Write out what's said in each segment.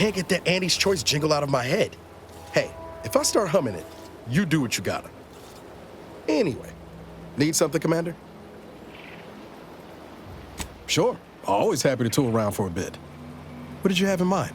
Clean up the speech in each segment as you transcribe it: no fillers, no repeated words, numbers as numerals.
can't get that Andy's Choice jingle out of my head. Hey, if I start humming it, you do what you gotta. Anyway, need something, Commander? Sure. Always happy to tool around for a bit. What did you have in mind?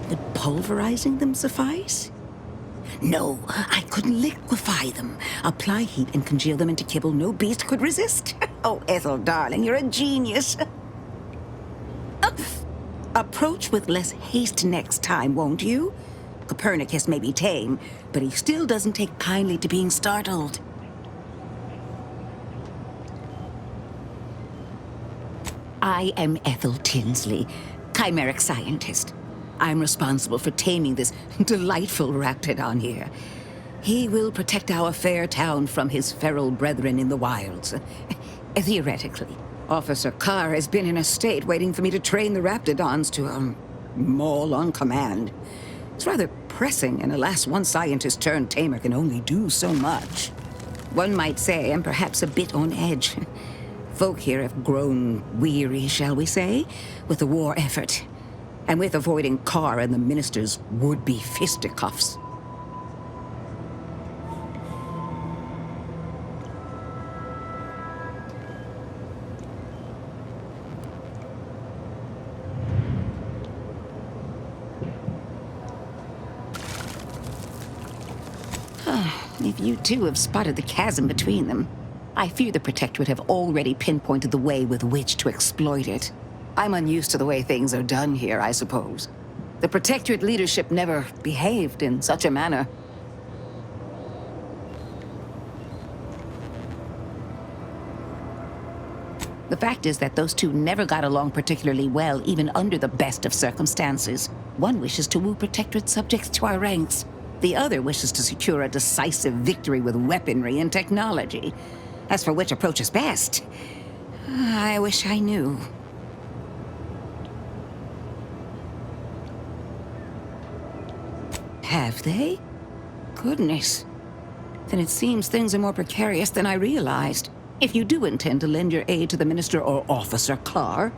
Would pulverizing them suffice? No, I could liquefy them. Apply heat and congeal them into kibble no beast could resist. Oh, Ethel, darling, you're a genius. Approach with less haste next time, won't you? Copernicus may be tame, but he still doesn't take kindly to being startled. I am Ethel Tinsley, chimeric scientist. I'm responsible for taming this delightful raptidon here. He will protect our fair town from his feral brethren in the wilds. Theoretically. Officer Carr has been in a state waiting for me to train the raptidons to, maul on command. It's rather pressing, and alas, one scientist-turned-tamer can only do so much. One might say I'm perhaps a bit on edge. Folk here have grown weary, shall we say, with the war effort, and with avoiding Carr and the minister's would-be fisticuffs. If you too have spotted the chasm between them, I fear the Protectorate have already pinpointed the way with which to exploit it. I'm unused to the way things are done here, I suppose. The Protectorate leadership never behaved in such a manner. The fact is that those two never got along particularly well, even under the best of circumstances. One wishes to woo Protectorate subjects to our ranks. The other wishes to secure a decisive victory with weaponry and technology. As for which approach is best, I wish I knew. Have they? Goodness. Then it seems things are more precarious than I realized. If you do intend to lend your aid to the Minister or Officer Carr,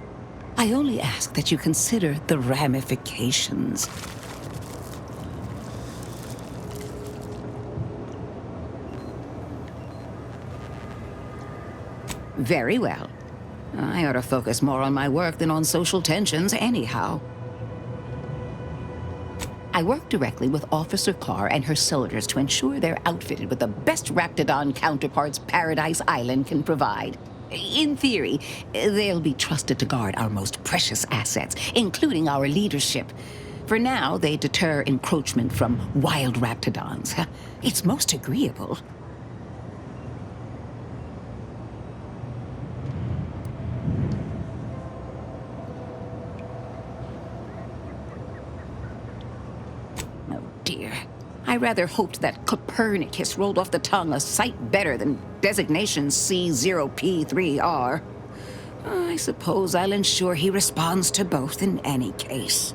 I only ask that you consider the ramifications. Very well. I ought to focus more on my work than on social tensions anyhow. I work directly with Officer Carr and her soldiers to ensure they're outfitted with the best Raptidon counterparts Paradise Island can provide. In theory, they'll be trusted to guard our most precious assets, including our leadership. For now, they deter encroachment from wild Raptidons. It's most agreeable. I rather hoped that Copernicus rolled off the tongue a sight better than designation C0P3R. I suppose I'll ensure he responds to both in any case.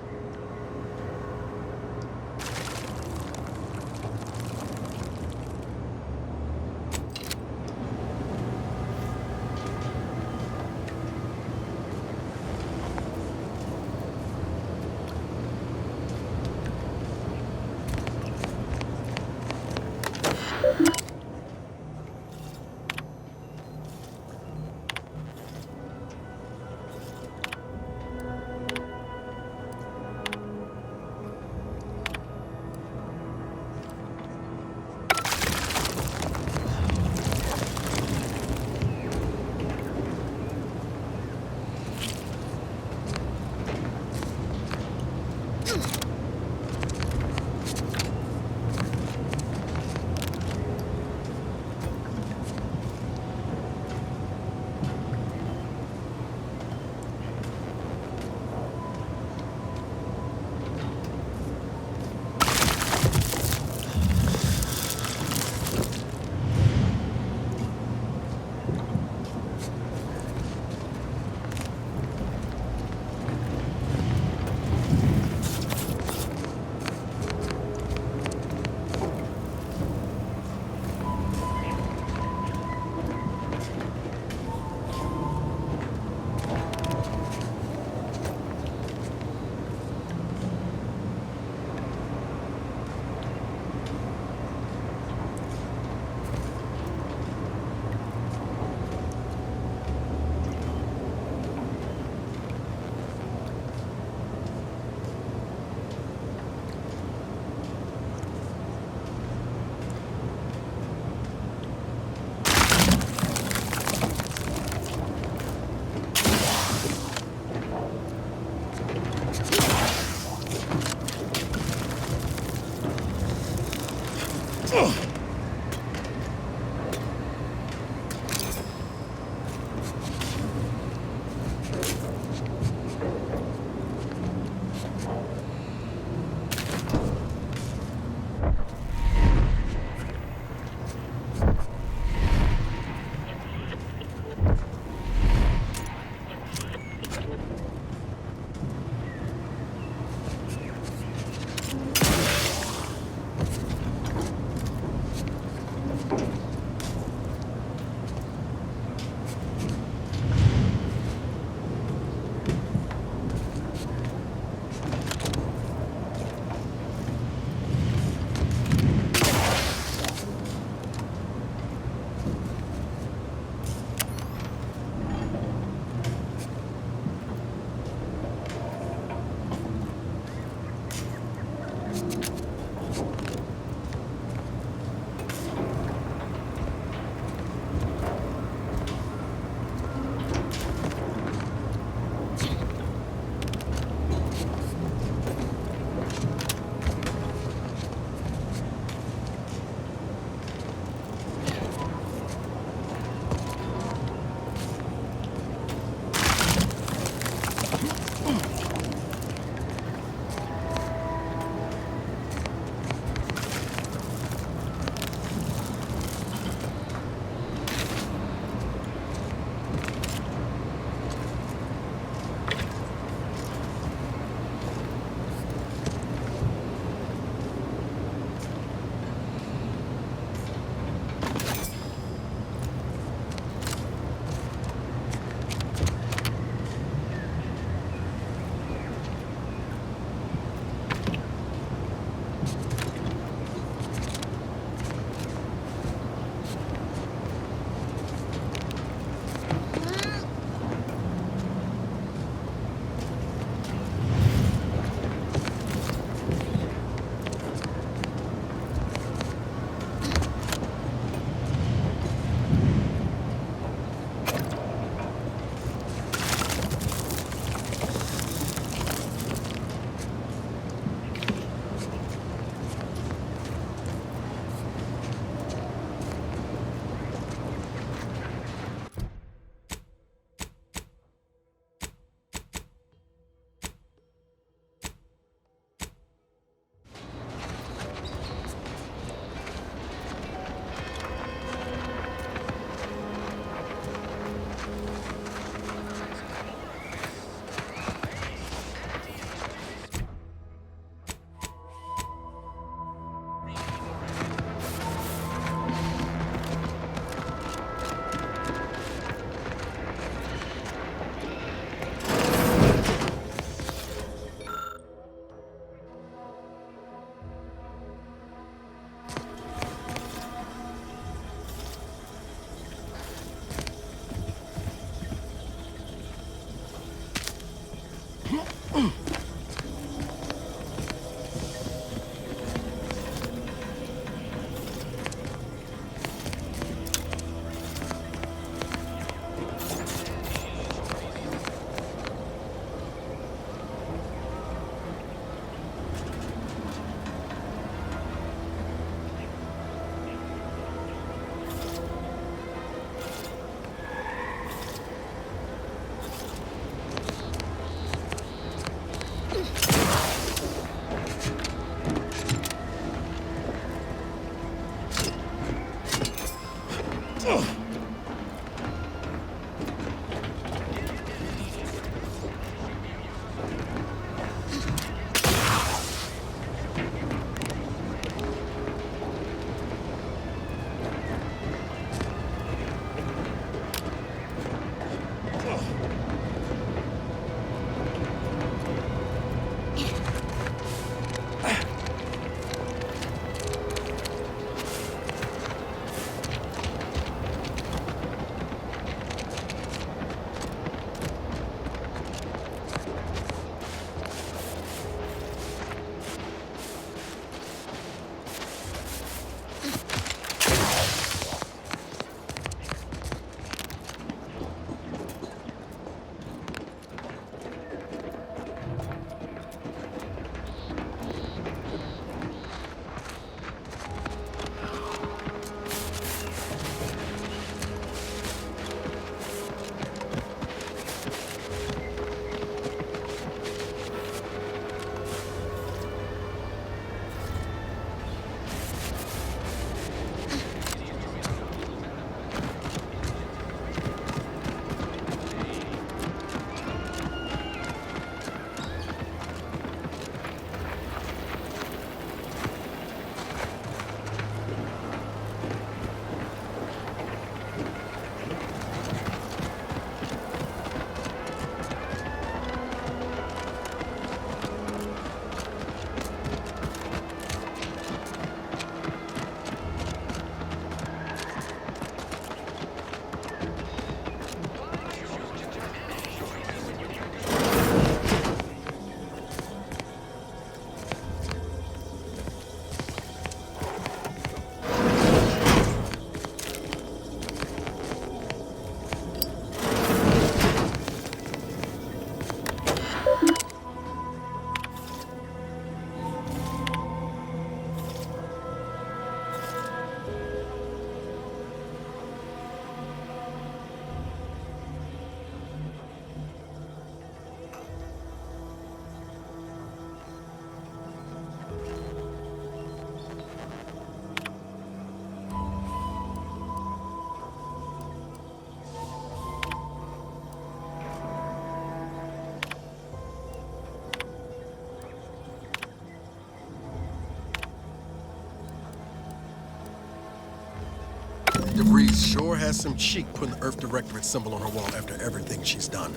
DeVries sure has some cheek putting the Earth Directorate symbol on her wall after everything she's done.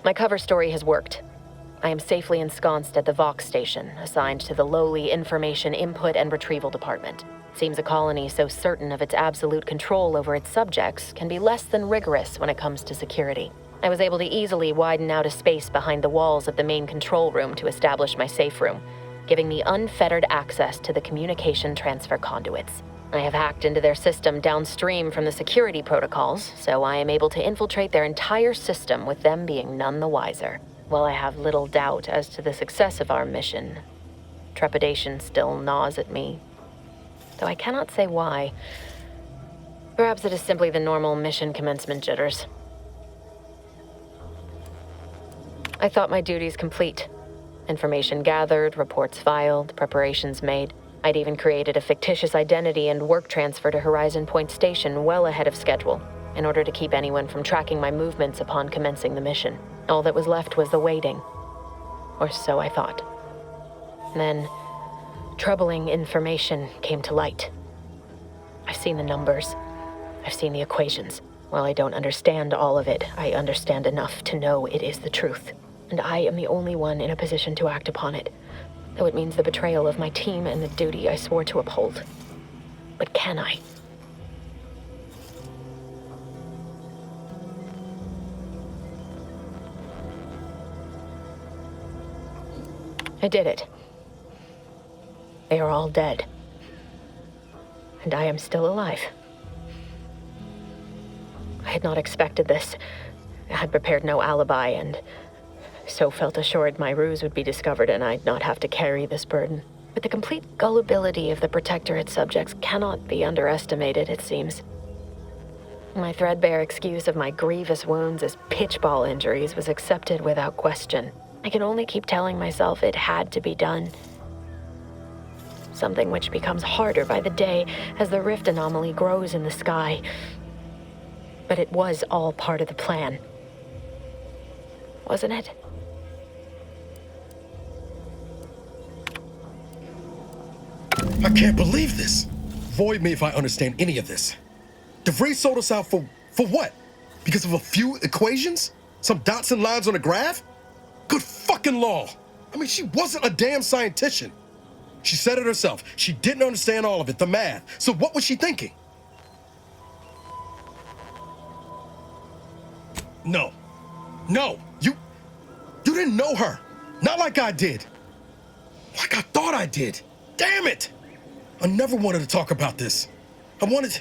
My cover story has worked. I am safely ensconced at the Vox station, assigned to the lowly Information Input and Retrieval Department. Seems a colony so certain of its absolute control over its subjects can be less than rigorous when it comes to security. I was able to easily widen out a space behind the walls of the main control room to establish my safe room, giving me unfettered access to the communication transfer conduits. I have hacked into their system downstream from the security protocols, so I am able to infiltrate their entire system with them being none the wiser. While I have little doubt as to the success of our mission, trepidation still gnaws at me, though I cannot say why. Perhaps it is simply the normal mission commencement jitters. I thought my duties complete. Information gathered, reports filed, preparations made. I'd even created a fictitious identity and work transfer to Horizon Point Station well ahead of schedule, in order to keep anyone from tracking my movements upon commencing the mission. All that was left was the waiting. Or so I thought. Then, troubling information came to light. I've seen the numbers. I've seen the equations. While I don't understand all of it, I understand enough to know it is the truth. And I am the only one in a position to act upon it, though it means the betrayal of my team and the duty I swore to uphold. But can I? I did it. They are all dead. And I am still alive. I had not expected this. I had prepared no alibi, and so felt assured my ruse would be discovered and I'd not have to carry this burden. But the complete gullibility of the Protectorate subjects cannot be underestimated, it seems. My threadbare excuse of my grievous wounds as pitchball injuries was accepted without question. I can only keep telling myself it had to be done. Something which becomes harder by the day as the rift anomaly grows in the sky. But it was all part of the plan. Wasn't it? I can't believe this. Void me if I understand any of this. DeVries sold us out for what? Because of a few equations? Some dots and lines on a graph? Good fucking law. I mean, she wasn't a damn scientician. She said it herself. She didn't understand all of it, the math. So what was she thinking? No. You didn't know her. Not like I did. Like I thought I did. Damn it! I never wanted to talk about this. I wanted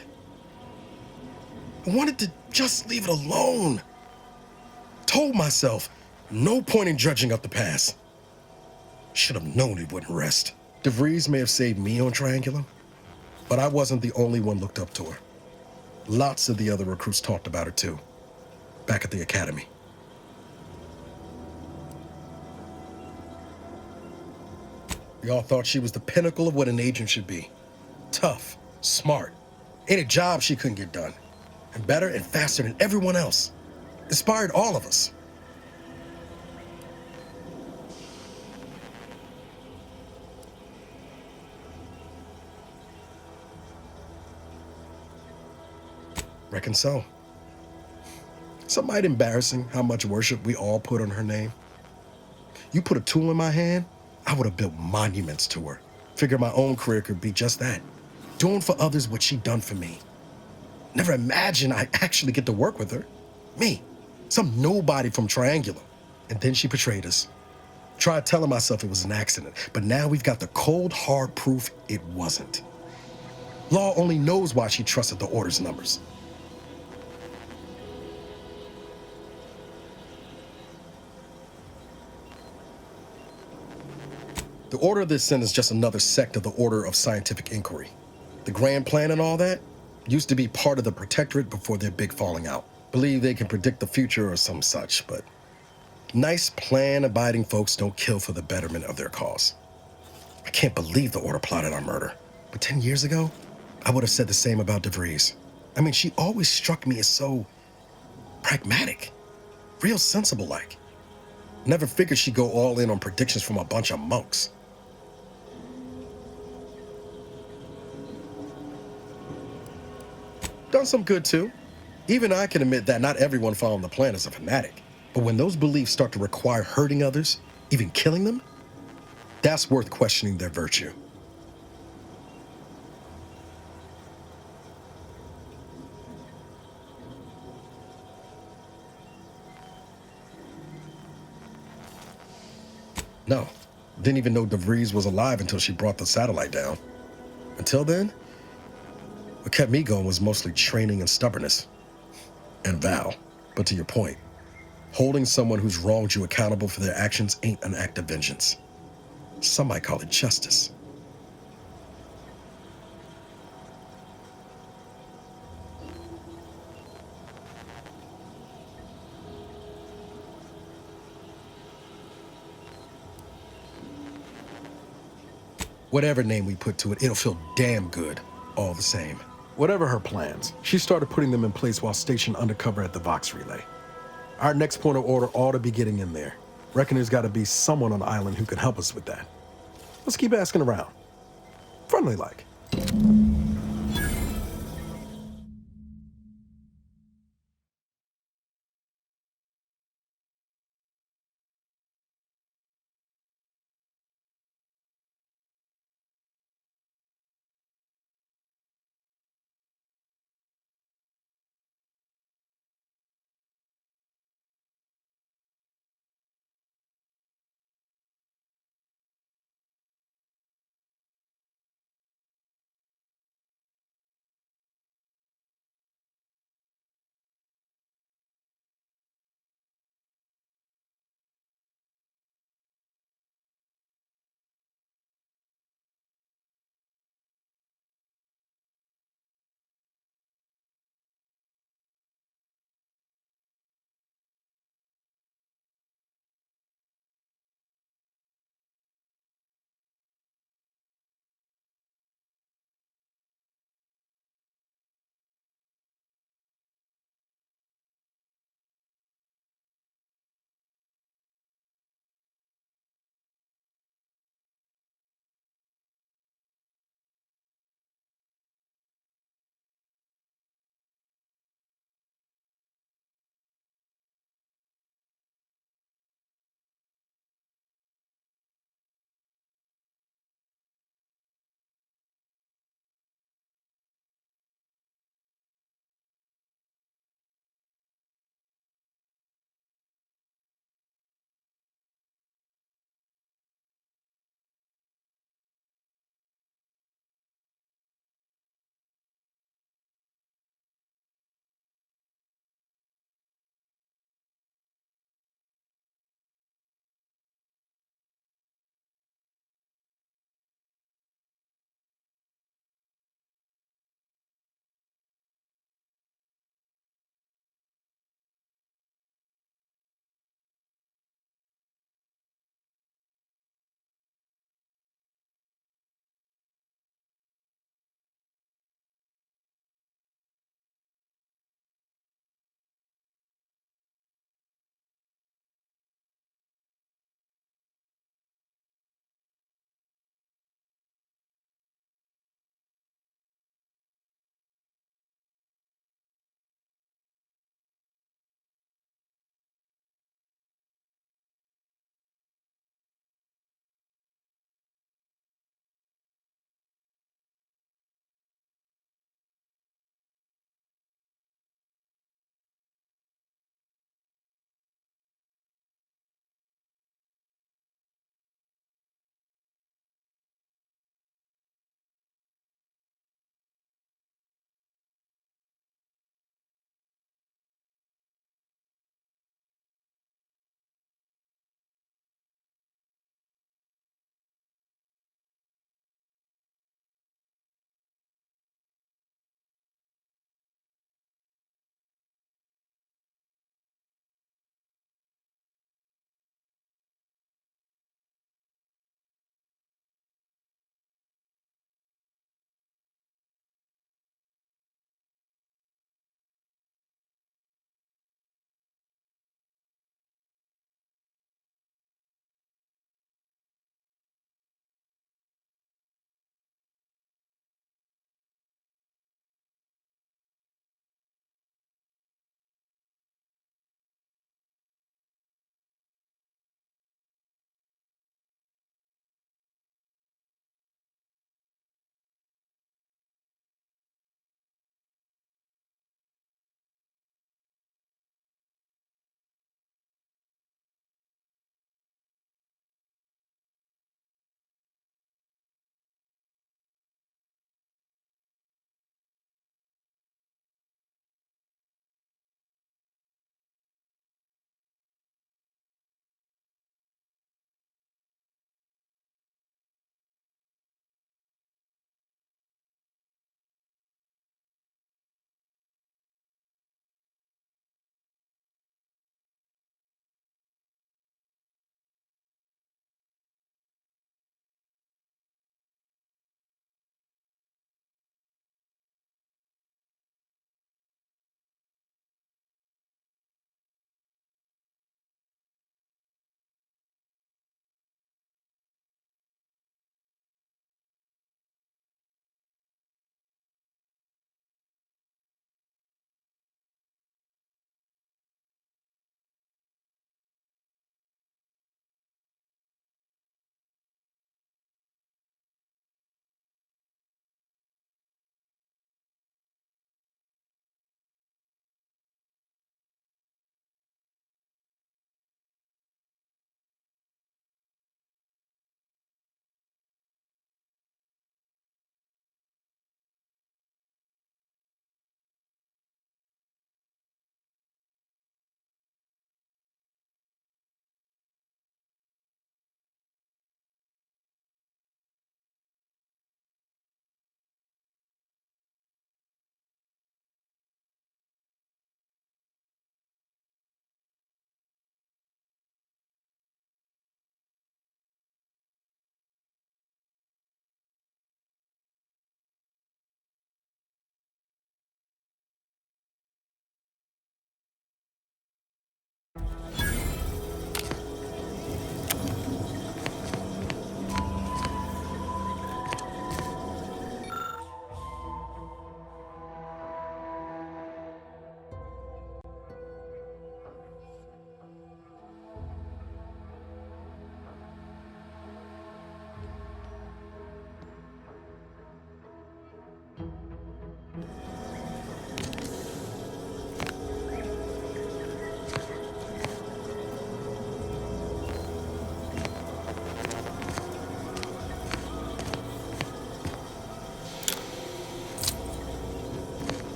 to just leave it alone. Told myself, no point in dredging up the past. Should have known it wouldn't rest. DeVries may have saved me on Triangulum, but I wasn't the only one looked up to her. Lots of the other recruits talked about her too, back at the academy. We all thought she was the pinnacle of what an agent should be. Tough, smart, any job she couldn't get done. And better and faster than everyone else. Inspired all of us. Reckon so. It's a mite embarrassing how much worship we all put on her name. You put a tool in my hand, I would have built monuments to her. Figured my own career could be just that. Doing for others what she'd done for me. Never imagined I'd actually get to work with her. Me, some nobody from Triangulum. And then she betrayed us. Tried telling myself it was an accident, but now we've got the cold, hard proof it wasn't. Law only knows why she trusted the Order's numbers. The Order of the Ascent is just another sect of the Order of Scientific Inquiry. The Grand Plan and all that used to be part of the Protectorate before their big falling out. Believe they can predict the future or some such, but nice plan-abiding folks don't kill for the betterment of their cause. I can't believe the Order plotted our murder. But 10 years ago, I would have said the same about DeVries. I mean, she always struck me as so pragmatic, real sensible-like. Never figured she'd go all in on predictions from a bunch of monks. Done some good too. Even I can admit that not everyone following the plan is a fanatic. But when those beliefs start to require hurting others, even killing them, that's worth questioning their virtue. No, didn't even know DeVries was alive until she brought the satellite down. Until then, what kept me going was mostly training and stubbornness. And Val. But to your point, holding someone who's wronged you accountable for their actions ain't an act of vengeance. Some might call it justice. Whatever name we put to it, it'll feel damn good, all the same. Whatever her plans, she started putting them in place while stationed undercover at the Vox Relay. Our next point of order ought to be getting in there. Reckon there's got to be someone on the island who can help us with that. Let's keep asking around. Friendly like.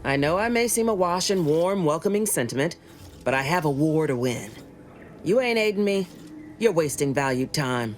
I know I may seem awash in warm, welcoming sentiment, but I have a war to win. You ain't aiding me. You're wasting valued time.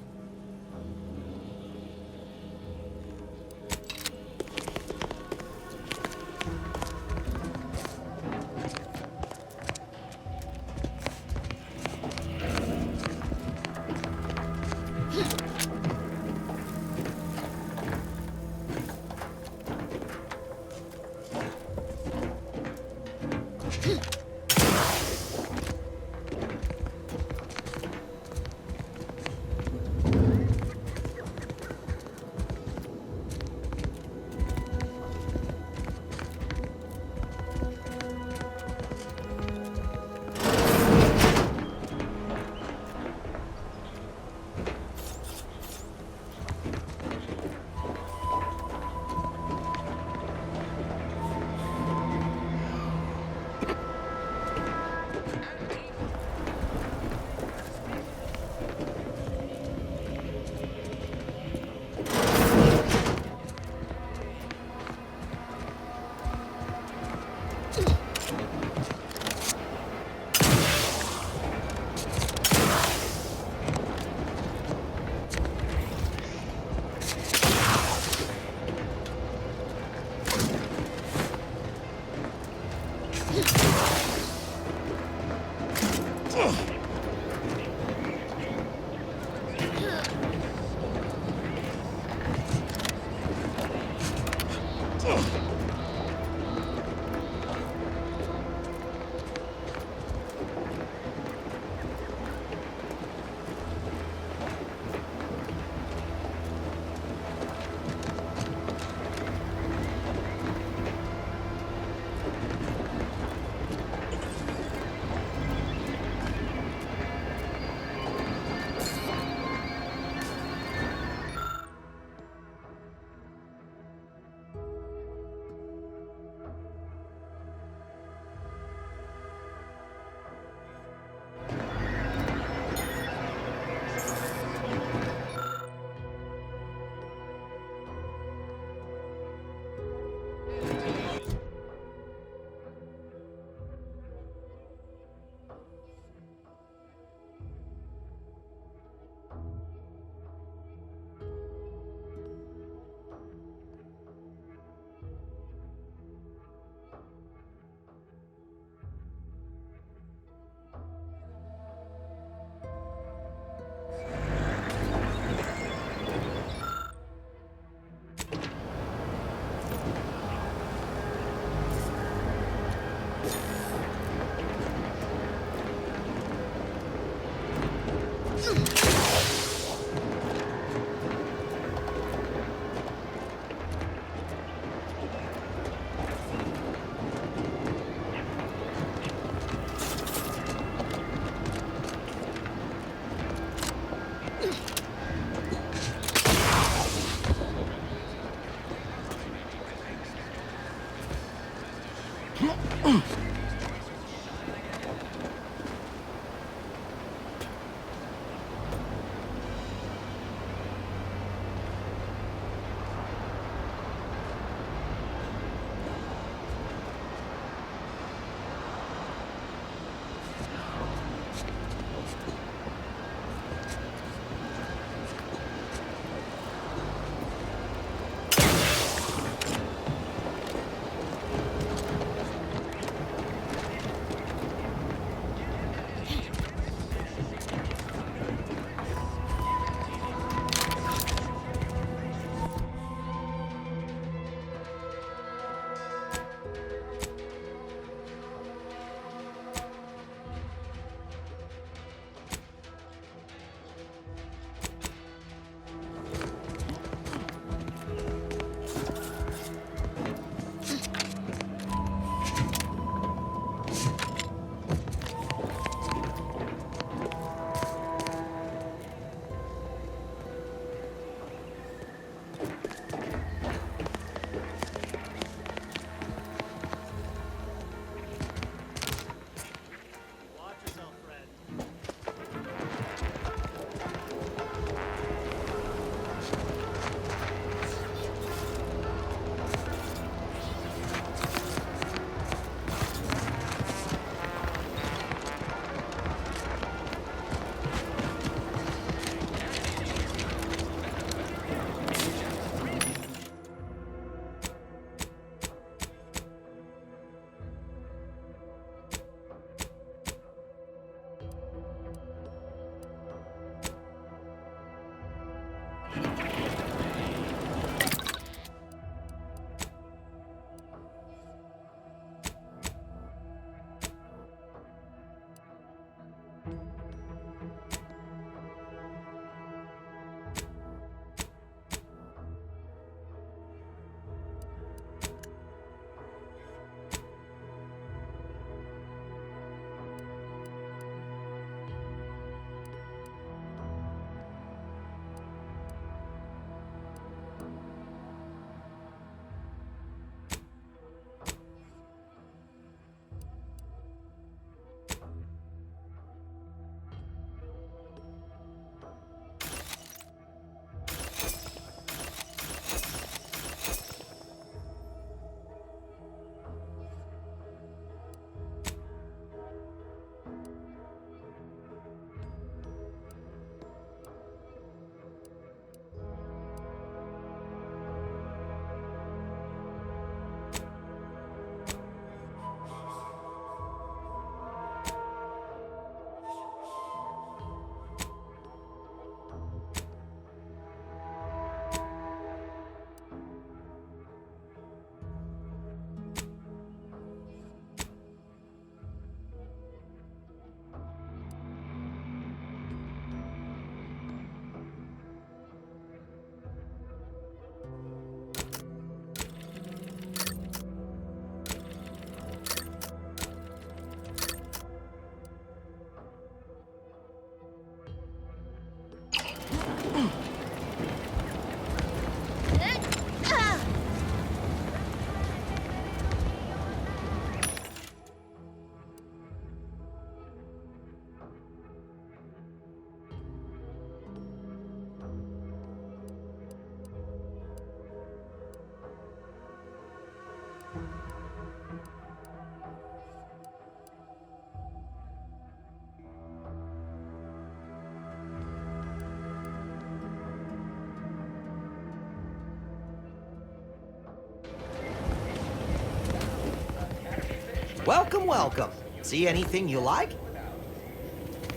Welcome, welcome. See anything you like?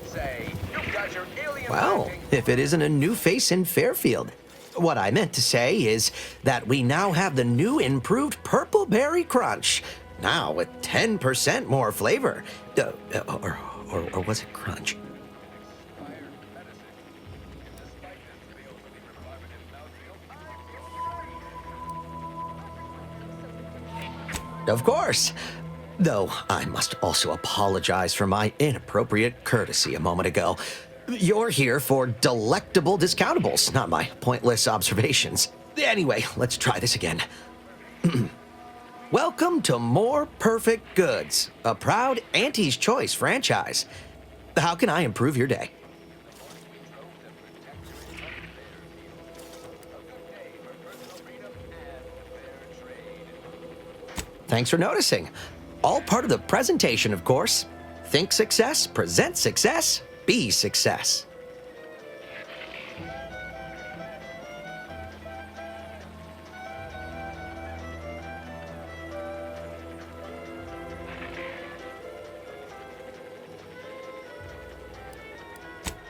Say, you've got your alien Well, landing. if it isn't a new face in Fairfield. What I meant to say is that we now have the new improved Purple Berry Crunch. Now with 10% more flavor. Or was it crunch? Of course. Though I must also apologize for my inappropriate courtesy a moment ago. You're here for delectable discountables, not my pointless observations. Anyway, let's try this again. Welcome to More Perfect Goods, a proud Auntie's Choice franchise. How can I improve your day? Thanks for noticing. All part of the presentation, of course. Think success, present success, be success.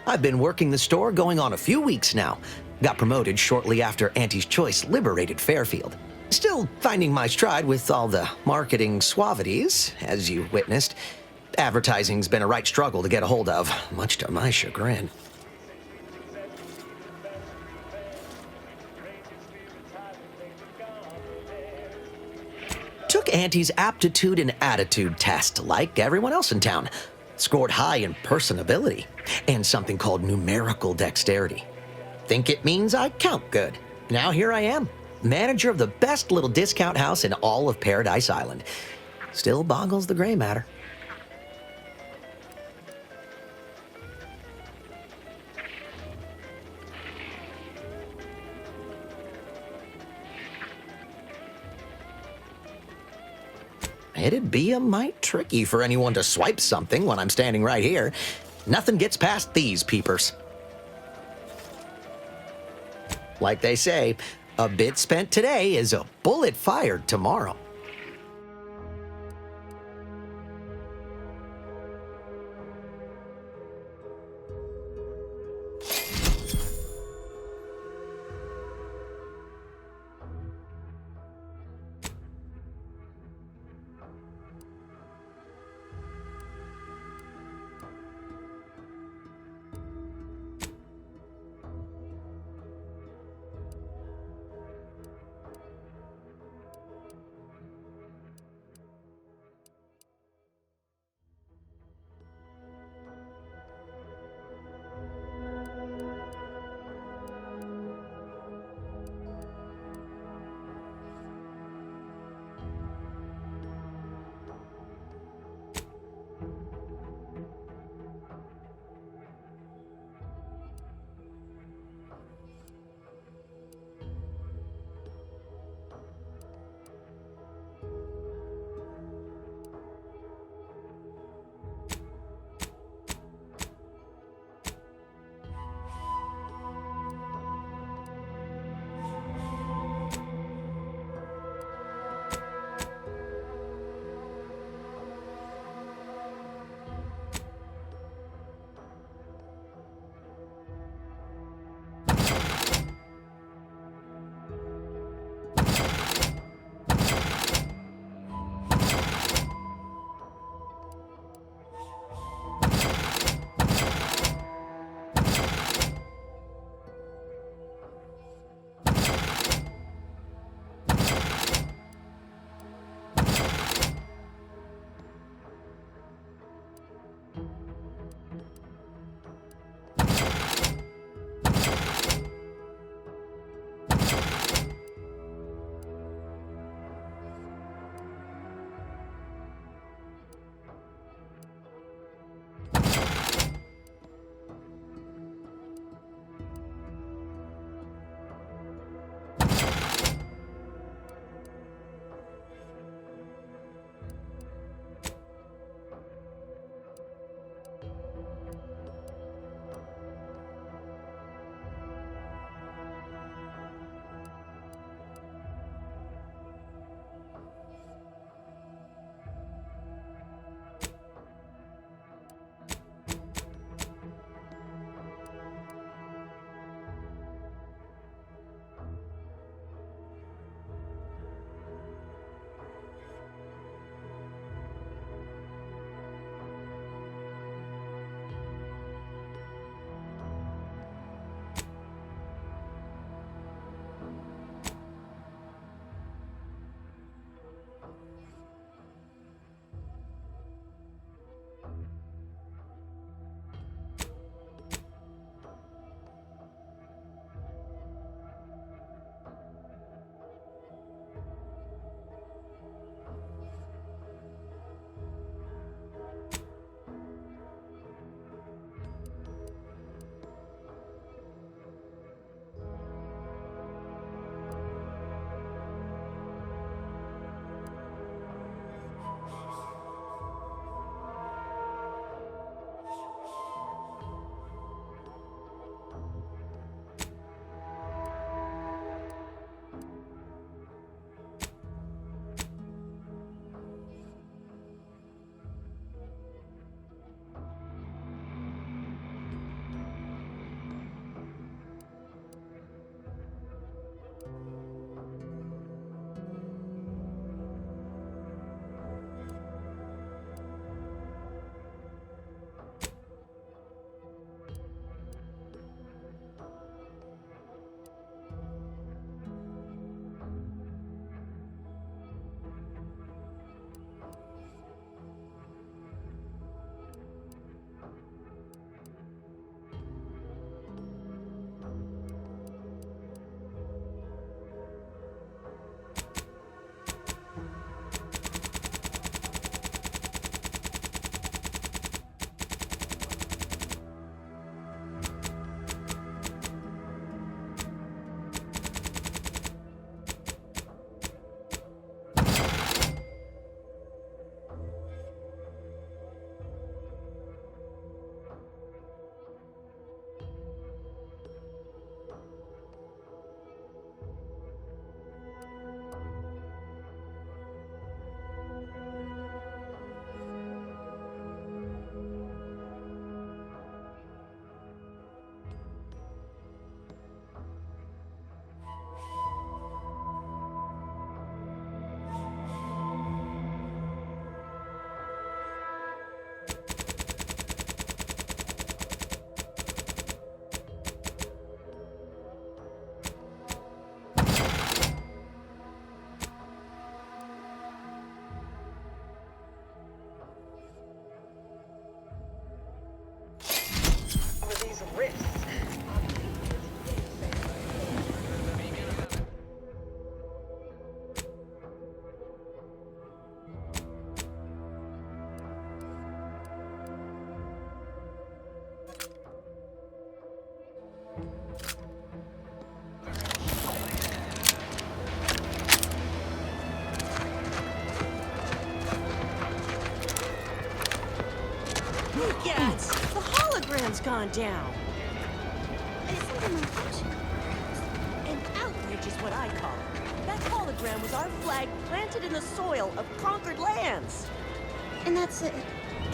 I've been working the store going on a few weeks now. Got promoted shortly after Auntie's Choice liberated Fairfield. Still finding my stride with all the marketing suavities, as you witnessed. Advertising's been a right struggle to get a hold of, much to my chagrin. Took Auntie's aptitude and attitude test like everyone else in town. Scored high in personability and something called numerical dexterity. Think it means I count good. Now here I am, manager of the best little discount house in all of Paradise Island. Still boggles the gray matter. It'd be a mite tricky for anyone to swipe something when I'm standing right here. Nothing gets past these peepers. Like they say, a bit spent today is a bullet fired tomorrow. town's gone down. Isn't an emotion. An outrage is what I call it. That hologram was our flag planted in the soil of conquered lands. And that's a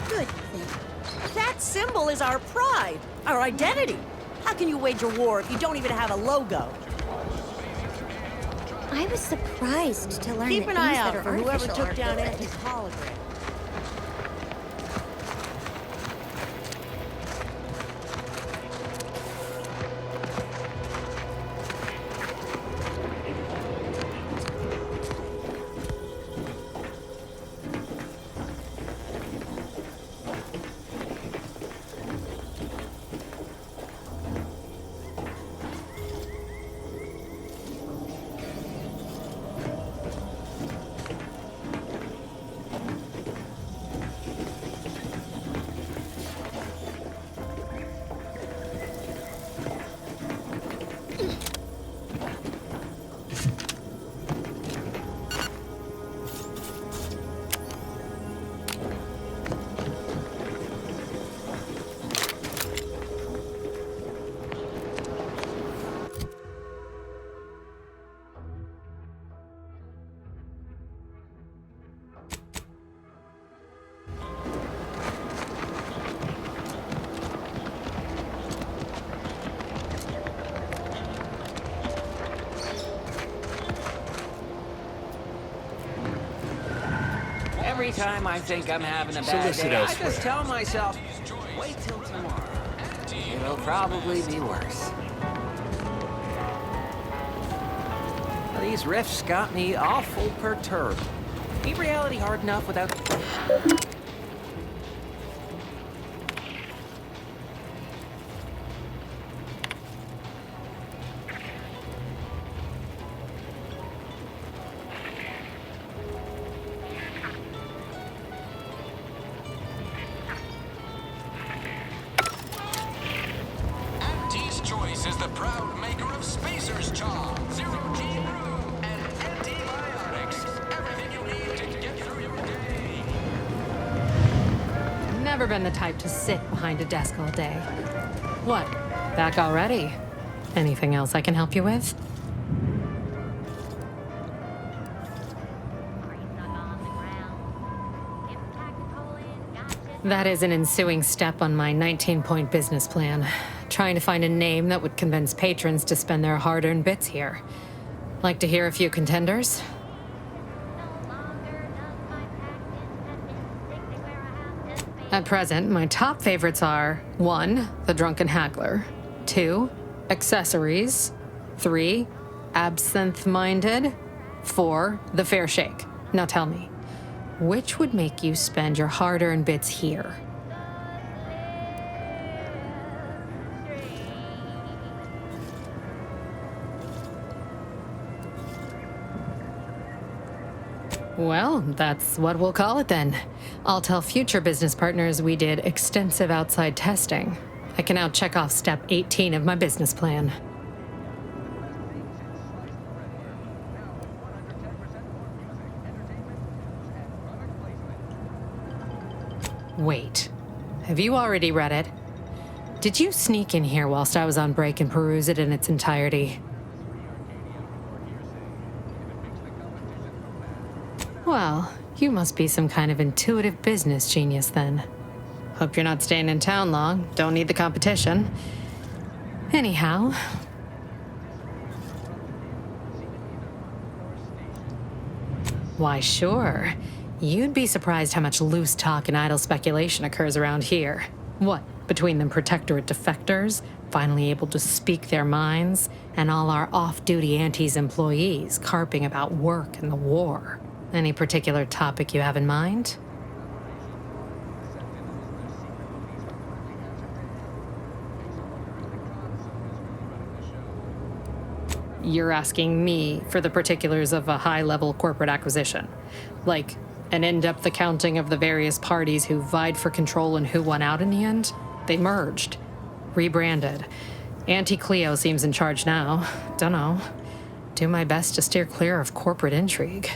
good thing. That symbol is our pride, our identity. How can you wage a war if you don't even have a logo? I was surprised to learn Keep that an eye things that out are for whoever artificial took are down good. Auntie's hologram. Every time I think I'm having a bad Solicit day, I elsewhere. just tell myself, wait till tomorrow. It'll probably be worse. Well, these riffs got me awful perturbed. Ain't reality hard enough without... Auntie's Choice is the proud maker of Spacer's Chaw, Zero G Brew, and antibiotics. Everything you need to get through your day. Never been the type to sit behind a desk all day. What? Back already? Anything else I can help you with? That is an ensuing step on my 19-point business plan. Trying to find a name that would convince patrons to spend their hard-earned bits here. Like to hear a few contenders? At present, my top favorites are 1. The Drunken Haggler, 2. Accessories, 3. Absinthe-Minded, 4. The Fair Shake. Now tell me, which would make you spend your hard-earned bits here? Well, that's what we'll call it then. I'll tell future business partners we did extensive outside testing. I can now check off step 18 of my business plan. Wait, have you already read it? Did you sneak in here whilst I was on break and peruse it in its entirety? Well, you must be some kind of intuitive business genius then. Hope you're not staying in town long. Don't need the competition. Anyhow. Why, sure. You'd be surprised how much loose talk and idle speculation occurs around here. What, between them protectorate defectors, finally able to speak their minds, and all our off-duty Auntie's employees carping about work and the war. Any particular topic you have in mind? You're asking me for the particulars of a high-level corporate acquisition. Like, an in-depth accounting of the various parties who vied for control and who won out in the end? They merged. Rebranded. Auntie Cleo seems in charge now. Dunno. Do my best to steer clear of corporate intrigue.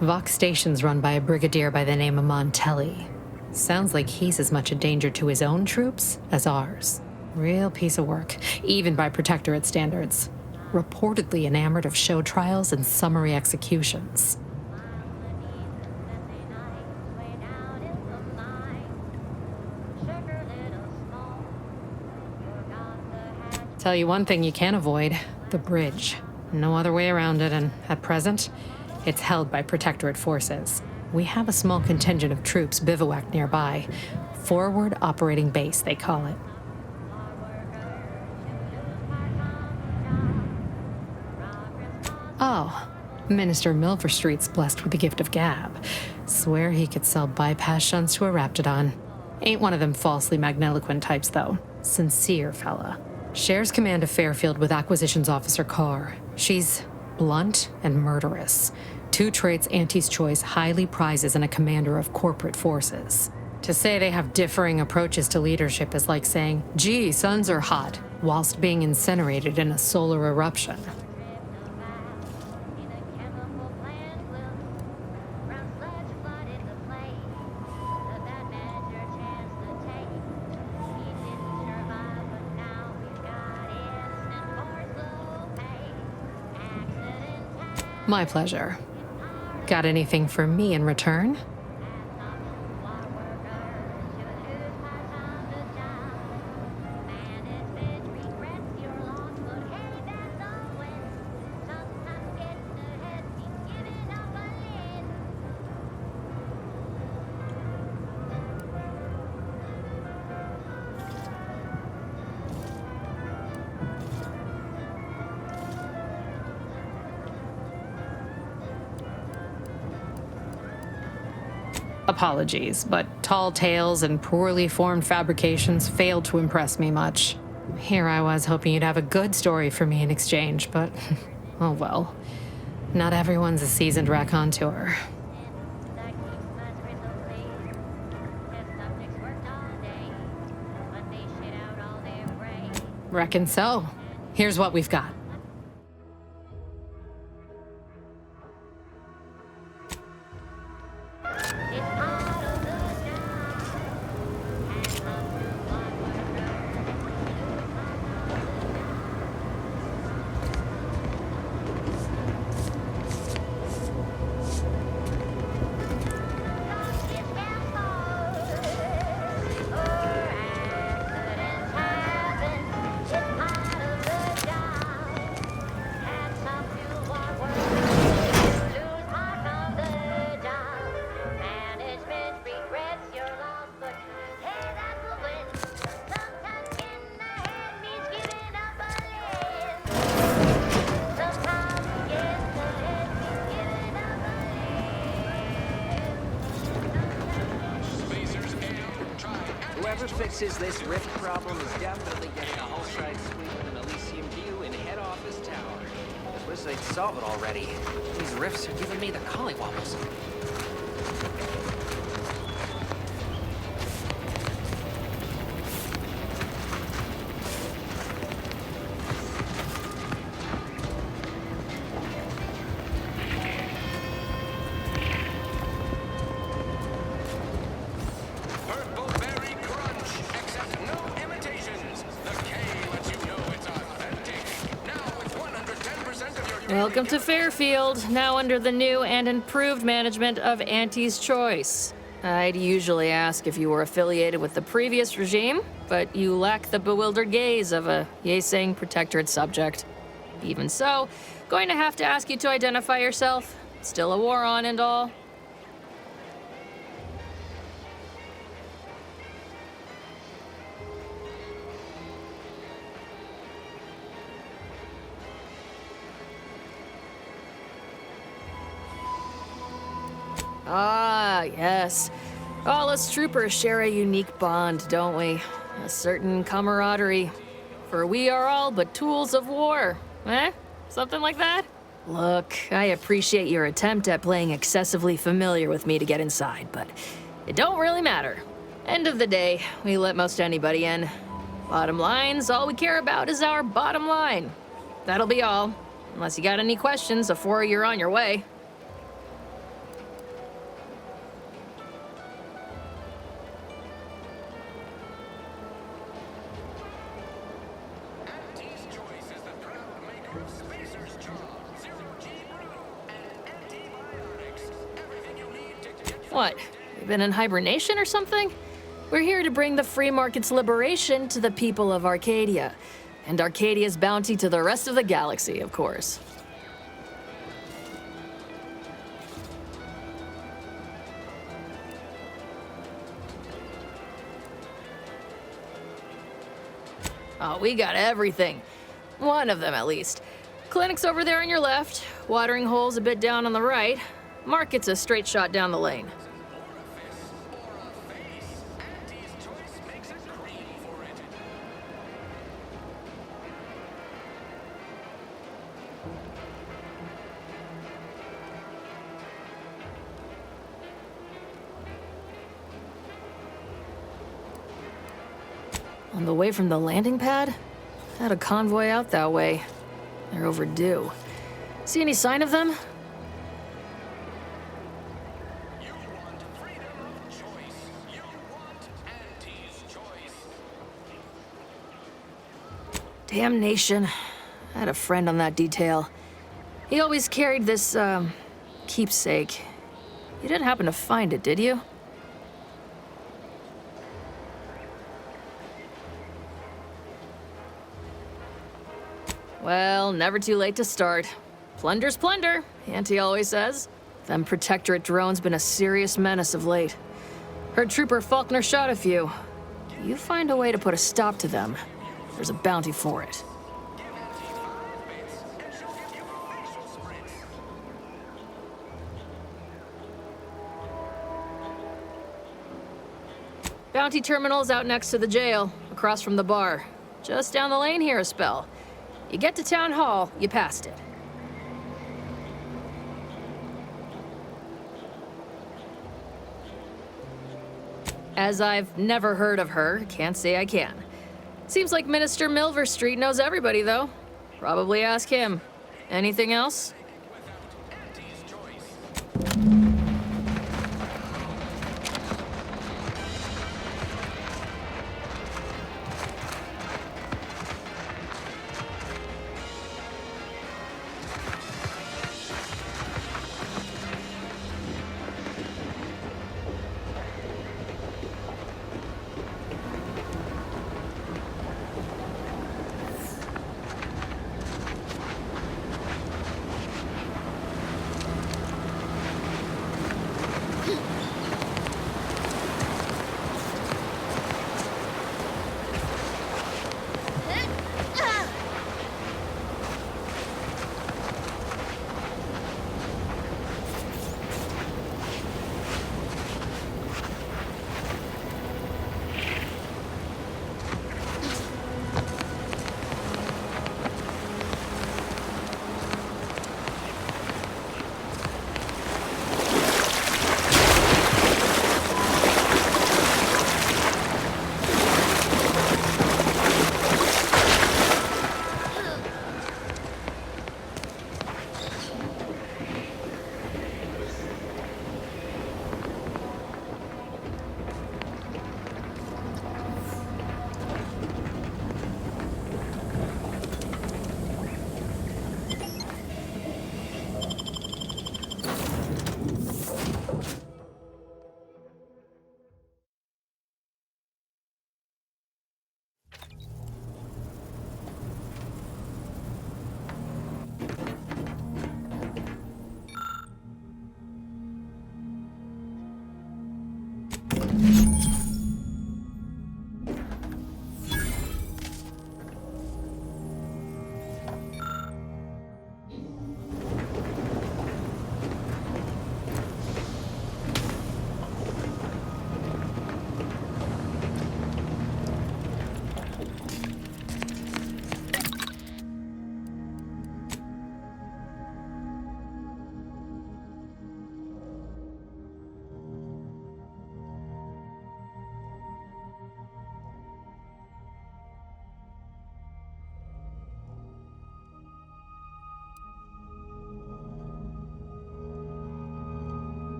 Vox Station's run by a brigadier by the name of Montelli. Sounds like he's as much a danger to his own troops as ours. Real piece of work, even by Protectorate standards. Reportedly enamored of show trials and summary executions. Tell you one thing you can't avoid, the bridge. No other way around it, and at present, it's held by Protectorate forces. We have a small contingent of troops bivouacked nearby. Forward Operating Base, they call it. Oh, Minister Milverstreet's blessed with the gift of gab. Swear he could sell bypass shunts to a Raptidon. Ain't one of them falsely magniloquent types, though. Sincere fella. Shares command of Fairfield with Acquisitions Officer Carr. She's blunt and murderous. Two traits Auntie's Choice highly prizes in a commander of corporate forces. To say they have differing approaches to leadership is like saying, gee, suns are hot, whilst being incinerated in a solar eruption. My pleasure. Got anything for me in return? Apologies, but tall tales and poorly formed fabrications failed to impress me much. Here I was hoping you'd have a good story for me in exchange, but oh well. Not everyone's a seasoned raconteur. Reckon so. Here's what we've got. Whoever fixes this rift problem is definitely getting a hull-side suite with an Elysium view in head office tower. I wish they'd solve it already. These rifts are giving me the collywobbles. Welcome to Fairfield, now under the new and improved management of Auntie's Choice. I'd usually ask if you were affiliated with the previous regime, but you lack the bewildered gaze of a yay-saying Protectorate subject. Even so, going to have to ask you to identify yourself. Still a war on and all. Ah, yes. All us troopers share a unique bond, don't we? A certain camaraderie. For we are all but tools of war. Eh? Something like that? Look, I appreciate your attempt at playing excessively familiar with me to get inside, but it don't really matter. End of the day, we let most anybody in. Bottom line's all we care about is our bottom line. That'll be all. Unless you got any questions before you're on your way. Auntie's Choice is the proud maker of Spacer's Jaw, Zero G Brew, and antibiotics. Everything you need to get through What? You been in hibernation or something? We're here to bring the free market's liberation to the people of Arcadia. And Arcadia's bounty to the rest of the galaxy, of course. Oh, we got everything. One of them, at least. Clinic's over there on your left. Watering hole's a bit down on the right. Market's a straight shot down the lane. orifice or a face. Auntie's Choice makes a cream for it. On the way from the landing pad? Had a convoy out that way. They're overdue. See any sign of them? You want freedom of choice. You want Auntie's Choice. Damnation. I had a friend on that detail. He always carried this, keepsake. You didn't happen to find it, did you? Well, never too late to start. Plunder's plunder, Auntie always says. Them Protectorate drones been a serious menace of late. Heard Trooper Faulkner shot a few. You find a way to put a stop to them, there's a bounty for it. Give Auntie 5 bits, and she'll give you a facial spritz. Bounty terminal's out next to the jail, across from the bar. Just down the lane here a spell. You get to Town Hall, you passed it. As I've never heard of her, can't say I can. Seems like Minister Milver Street knows everybody, though. Probably ask him. Anything else? Auntie's Choice.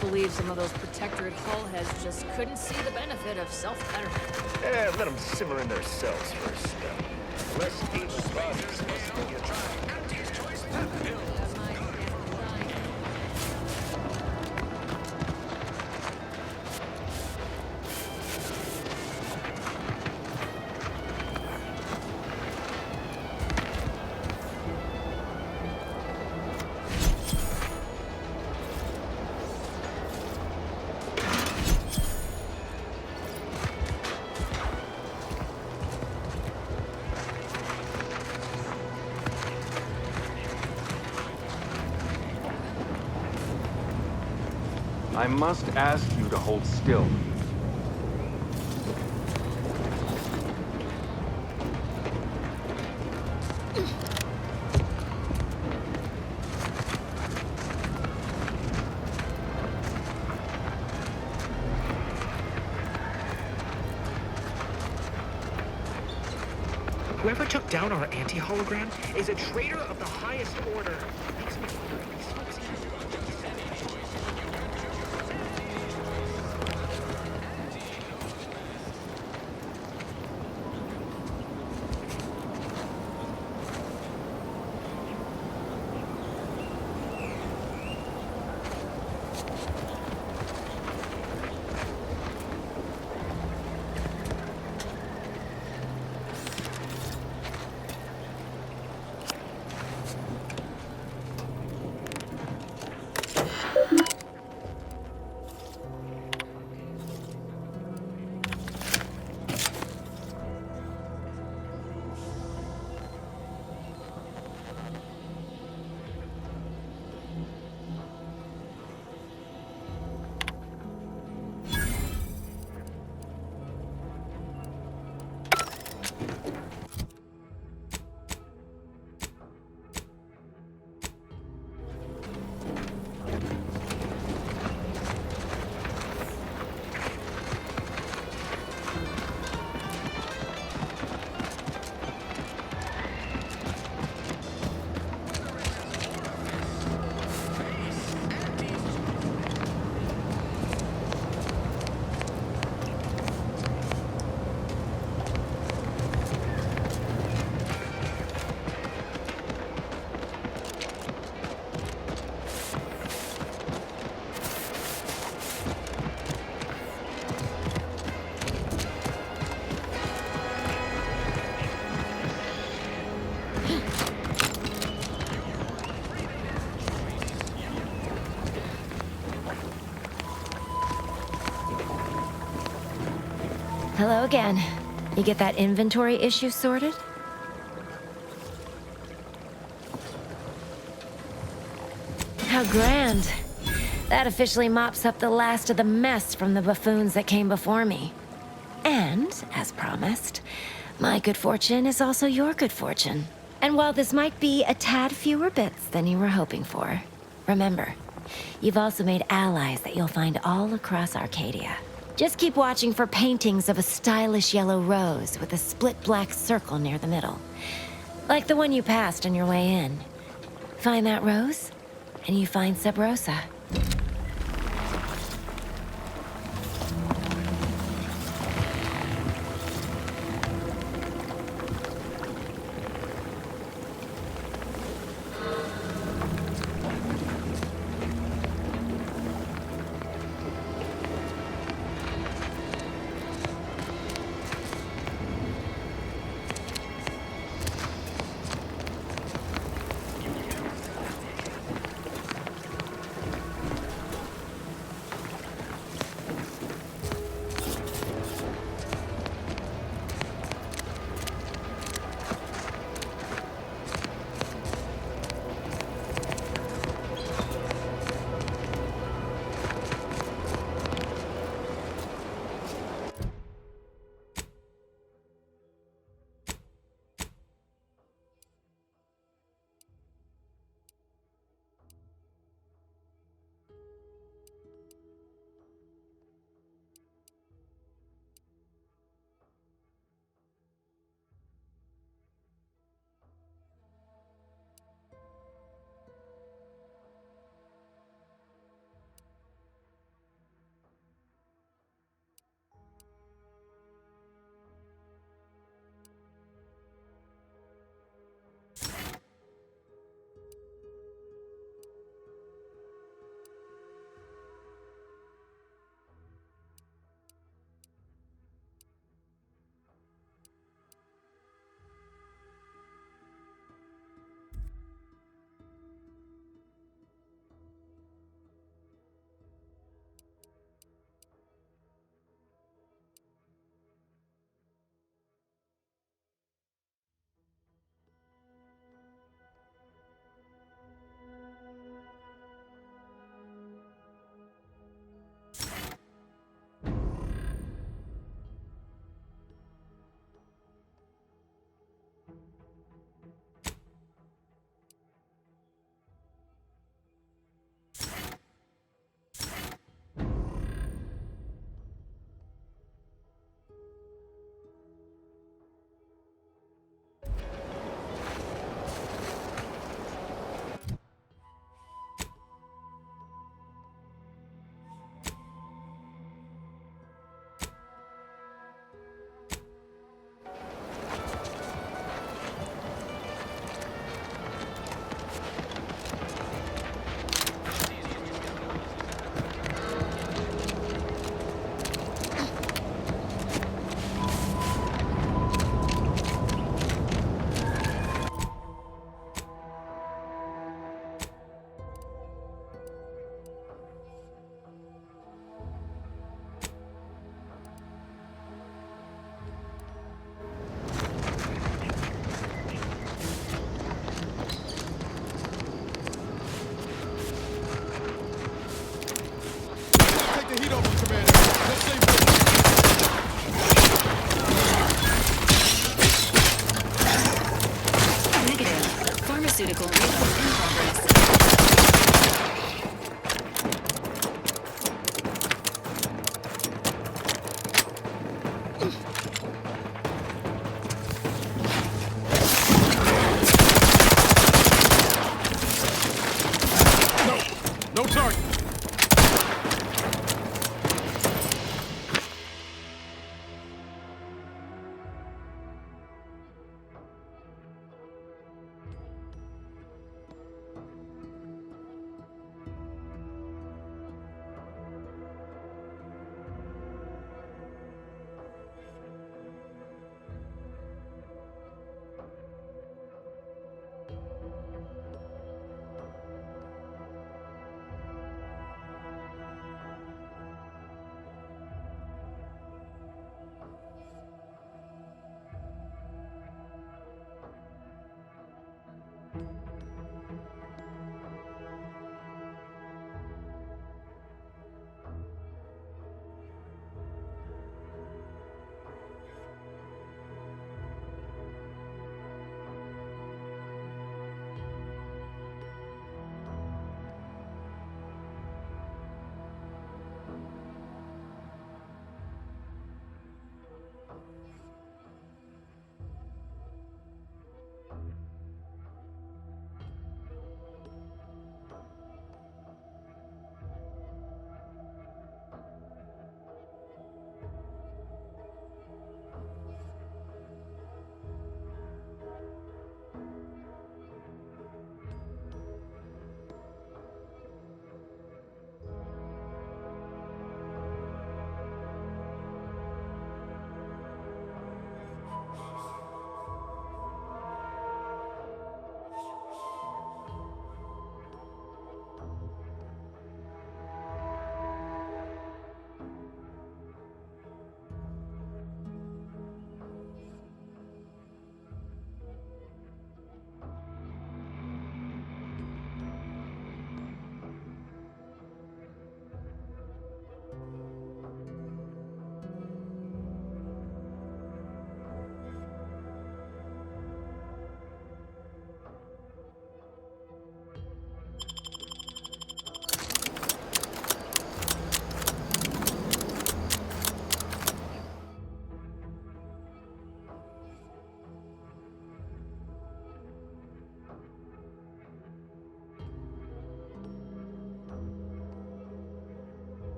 believe some of those Protectorate hull heads just couldn't see the benefit of self-betterment. Let them simmer in their cells for a spell. Less able bodies must be a Anti's Choice Pep Pills. I must ask you to hold still. Whoever took down our anti-hologram is a traitor of the highest order. Makes me wonder if these folks Hello again. You get that inventory issue sorted? How grand. That officially mops up the last of the mess from the buffoons that came before me. And, as promised, my good fortune is also your good fortune. And while this might be a tad fewer bits than you were hoping for, remember, you've also made allies that you'll find all across Arcadia. Just keep watching for paintings of a stylish yellow rose with a split black circle near the middle. Like the one you passed on your way in. Find that rose, and you find Sub Rosa. Pharmaceutical reload in progress. No target.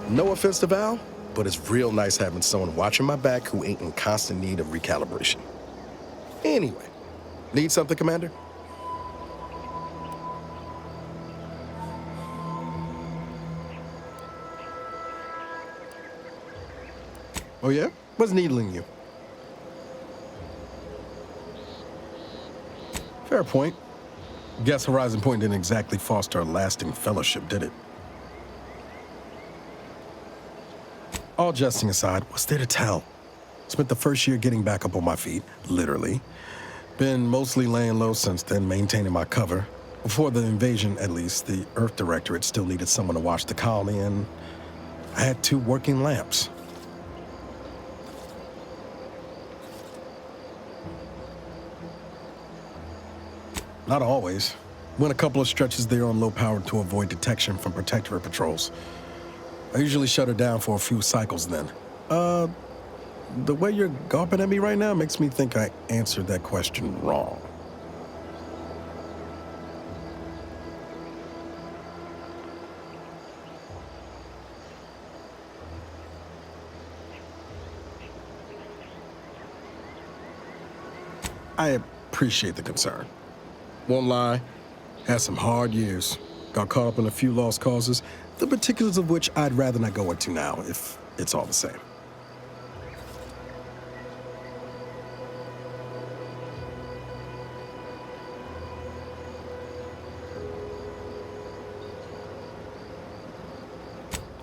No offense to Val, but it's real nice having someone watching my back who ain't in constant need of recalibration. Anyway, need something, Commander? Oh yeah? What's needling you? Fair point. Guess Horizon Point didn't exactly foster a lasting fellowship, did it? All jesting aside, what's there to tell? Spent the first year getting back up on my feet, literally. Been mostly laying low since then, maintaining my cover. Before the invasion, at least, the Earth Directorate still needed someone to watch the colony, and I had 2 working lamps. Not always. Went a couple of stretches there on low power to avoid detection from Protectorate patrols. I usually shut her down for a few cycles then. The way you're gawping at me right now makes me think I answered that question wrong. I appreciate the concern. Won't lie, had some hard years. Got caught up in a few lost causes, the particulars of which I'd rather not go into now, if it's all the same.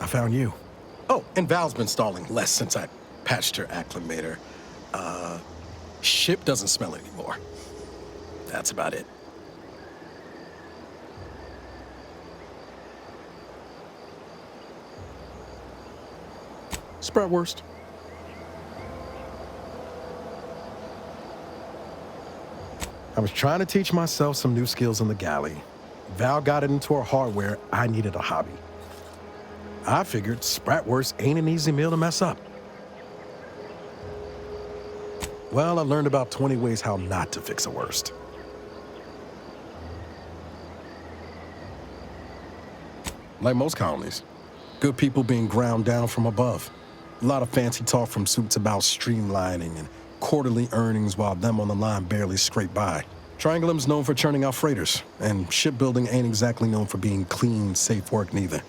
found you. Oh, and Val's been stalling less since I patched her acclimator. Ship doesn't smell anymore. That's about it. Spratwurst. I was trying to teach myself some new skills in the galley. Val got it into her hardware. I needed a hobby. I figured Spratwurst ain't an easy meal to mess up. Well, I learned about 20 ways how not to fix a wurst. Like most colonies, good people being ground down from above. A lot of fancy talk from suits about streamlining and quarterly earnings while them on the line barely scrape by. Triangulum's known for churning out freighters, and shipbuilding ain't exactly known for being clean, safe work neither.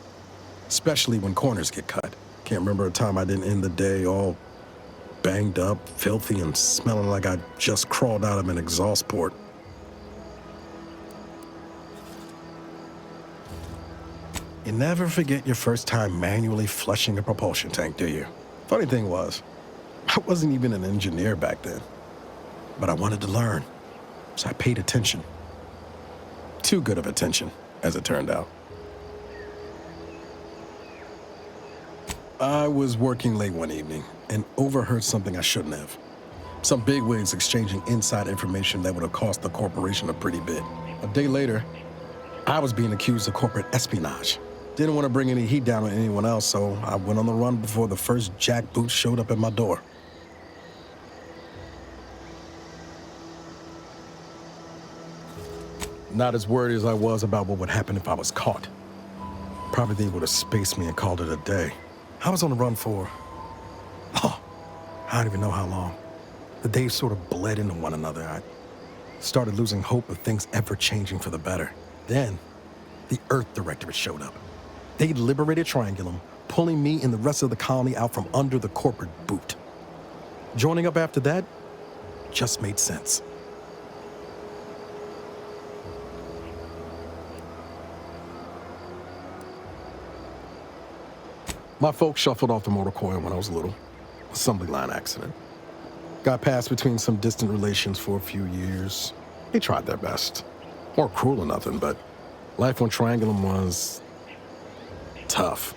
Especially when corners get cut. Can't remember a time I didn't end the day all banged up, filthy, and smelling like I just crawled out of an exhaust port. You never forget your first time manually flushing a propulsion tank, do you? Funny thing was, I wasn't even an engineer back then, but I wanted to learn, so I paid attention. Too good of attention, as it turned out. I was working late one evening and overheard something I shouldn't have. Some bigwigs exchanging inside information that would have cost the corporation a pretty bit. A day later, I was being accused of corporate espionage. Didn't want to bring any heat down on anyone else, so I went on the run before the first jackboot showed up at my door. Not as worried as I was about what would happen if I was caught. Probably they would have spaced me and called it a day. I was on the run for, I don't even know how long. The days sort of bled into one another. I started losing hope of things ever changing for the better. Then, the Earth Directorate showed up. They liberated Triangulum, pulling me and the rest of the colony out from under the corporate boot. Joining up after that just made sense. My folks shuffled off the motor coil when I was little. Assembly line accident. Got passed between some distant relations for a few years. They tried their best. Weren't cruel or nothing, but life on Triangulum was tough.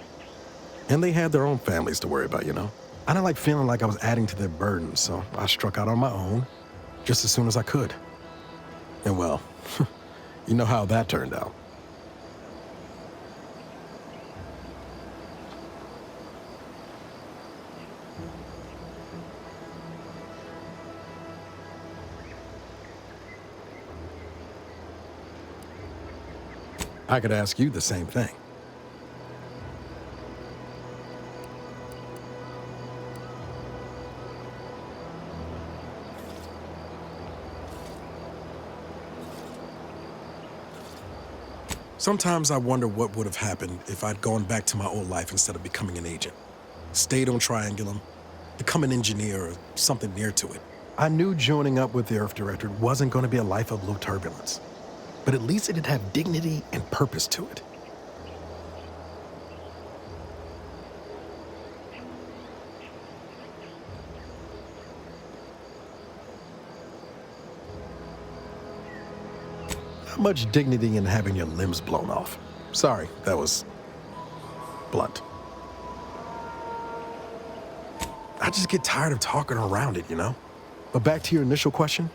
And they had their own families to worry about, you know? I didn't like feeling like I was adding to their burden, so I struck out on my own just as soon as I could. And well, you know how that turned out. I could ask you the same thing. Sometimes I wonder what would have happened if I'd gone back to my old life instead of becoming an agent. Stayed on Triangulum, become an engineer or something near to it. I knew joining up with the Earth Directorate wasn't going to be a life of low turbulence, but at least it'd have dignity and purpose to it. Not much dignity in having your limbs blown off. Sorry, that was blunt. I just get tired of talking around it, you know? But back to your initial question,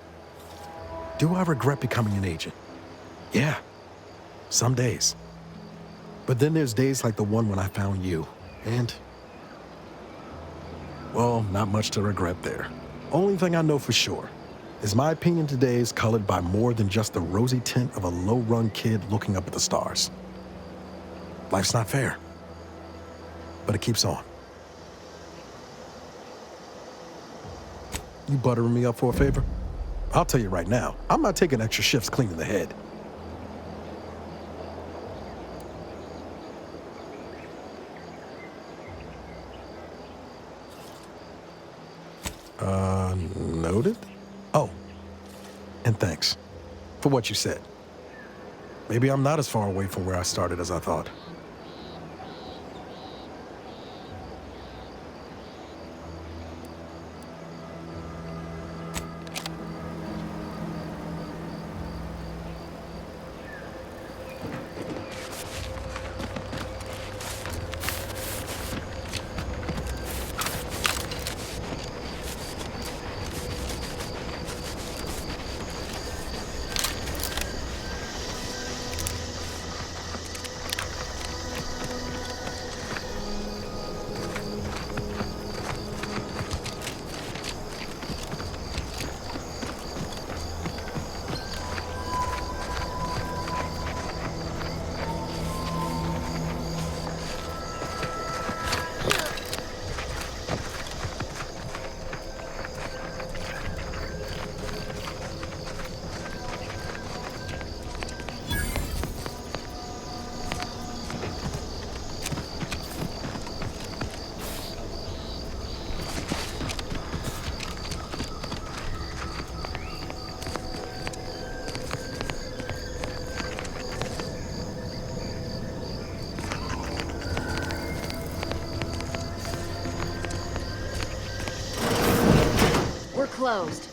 do I regret becoming an agent? Yeah, some days. But then there's days like the one when I found you, and, well, not much to regret there. Only thing I know for sure is my opinion today is colored by more than just the rosy tint of a low-run kid looking up at the stars. Life's not fair, but it keeps on. You buttering me up for a favor? I'll tell you right now, I'm not taking extra shifts cleaning the head. Noted? Oh, and thanks for what you said. Maybe I'm not as far away from where I started as I thought. closed.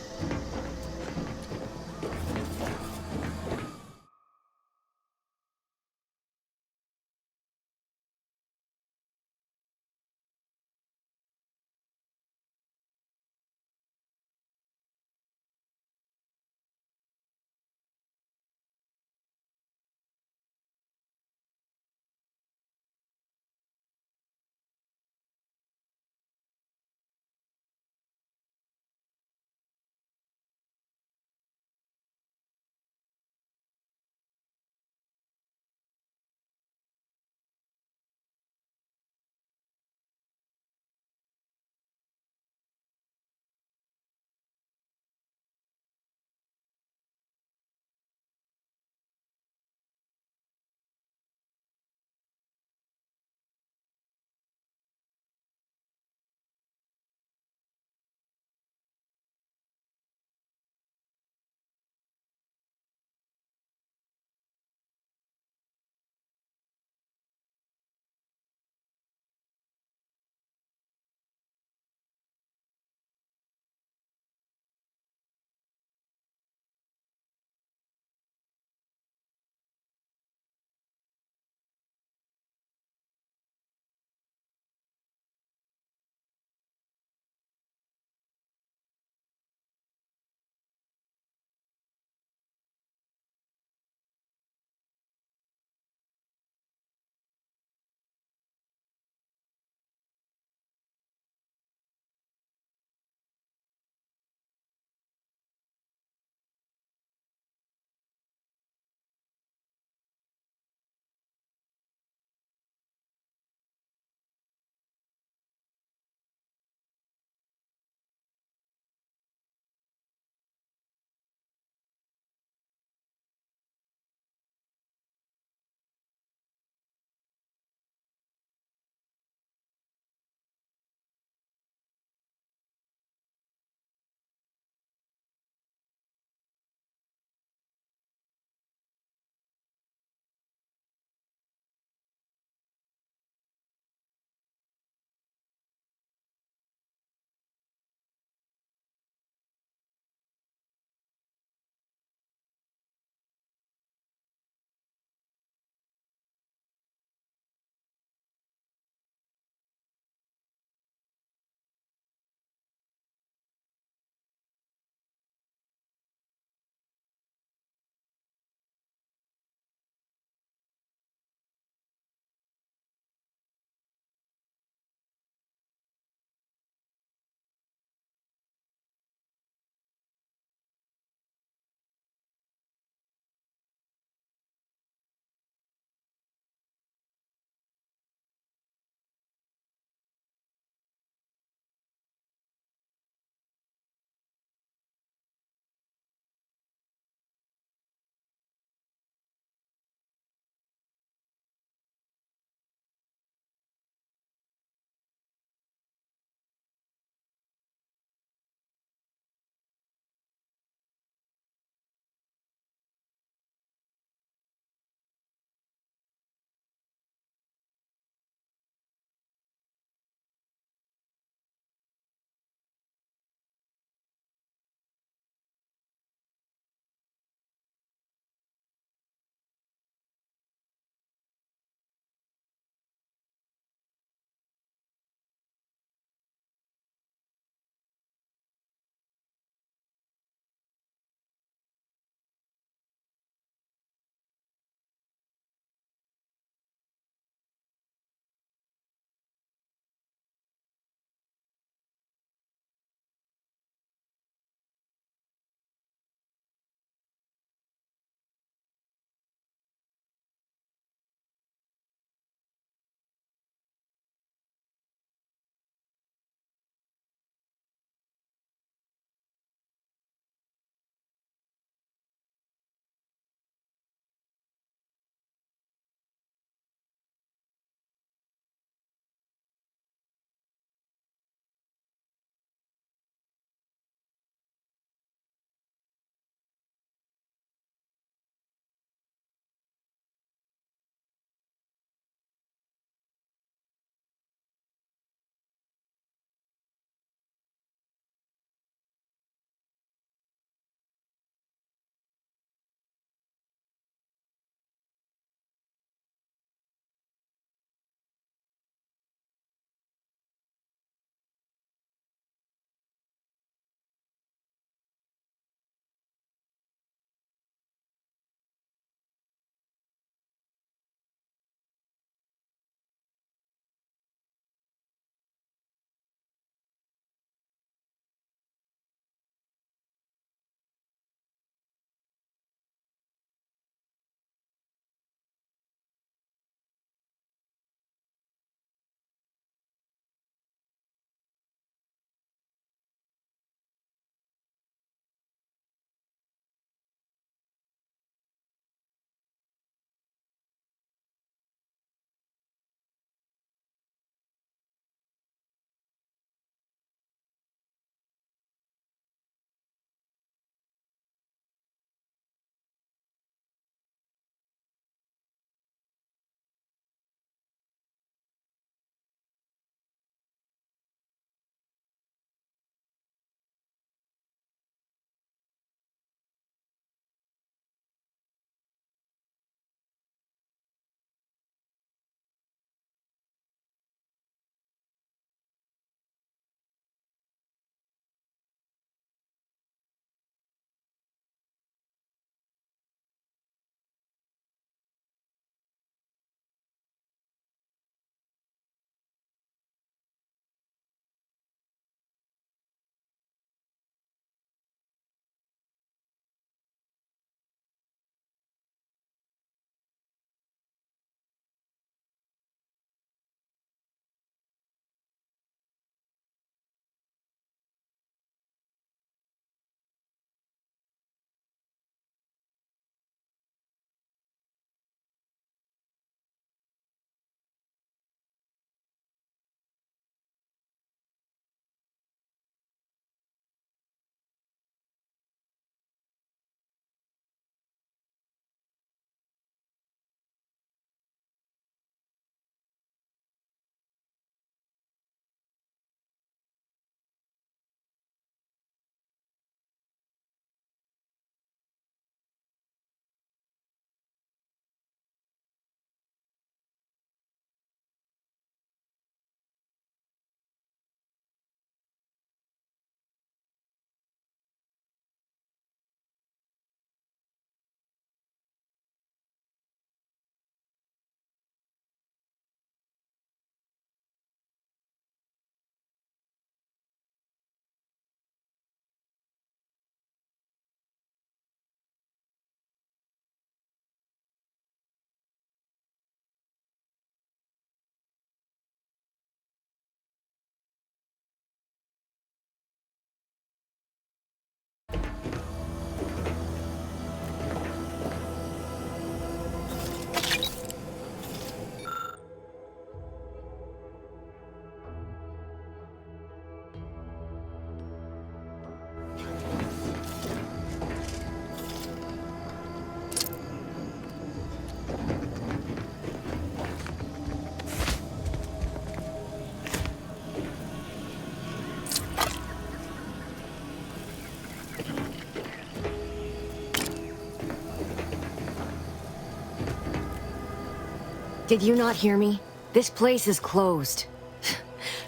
Did you not hear me? This place is closed.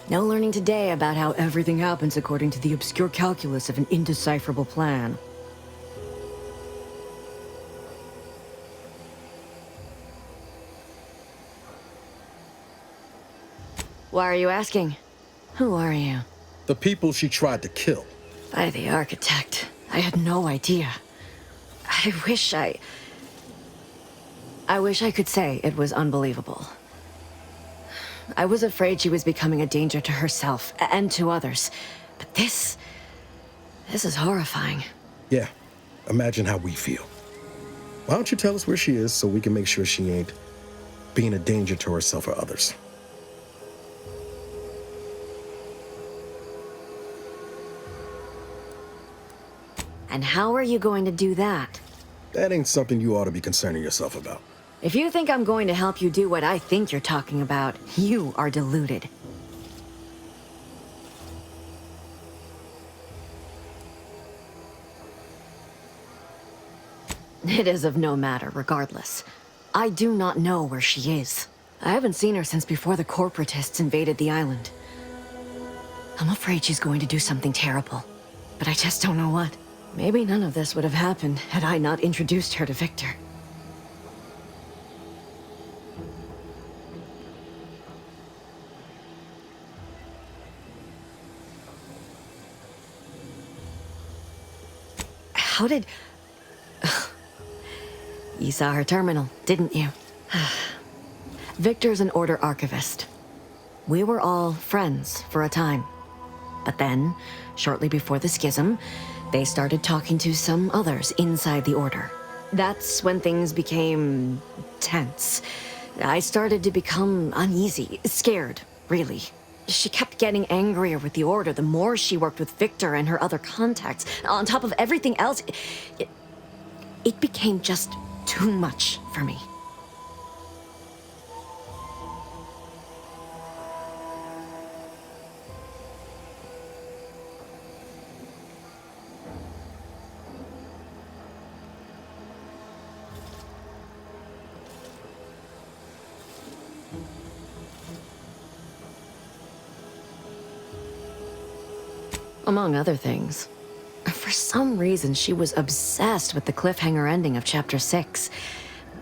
No learning today about how everything happens according to the obscure calculus of an indecipherable plan. Why are you asking? Who are you? The people she tried to kill. By the architect. I had no idea. I wish I could say it was unbelievable. I was afraid she was becoming a danger to herself and to others. But this is horrifying. Yeah, imagine how we feel. Why don't you tell us where she is so we can make sure she ain't being a danger to herself or others? And how are you going to do that? That ain't something you ought to be concerning yourself about. If you think I'm going to help you do what I think you're talking about, you are deluded. It is of no matter, regardless. I do not know where she is. I haven't seen her since before the corporatists invaded the island. I'm afraid she's going to do something terrible, but I just don't know what. Maybe none of this would have happened had I not introduced her to Victor. How did... You saw her terminal, didn't you? Victor's an Order archivist. We were all friends for a time. But then, shortly before the schism, they started talking to some others inside the Order. That's when things became tense. I started to become uneasy, scared, really. She kept getting angrier with the Order the more she worked with Victor and her other contacts. On top of everything else, it became just too much for me. Among other things. For some reason, she was obsessed with the cliffhanger ending of Chapter 6.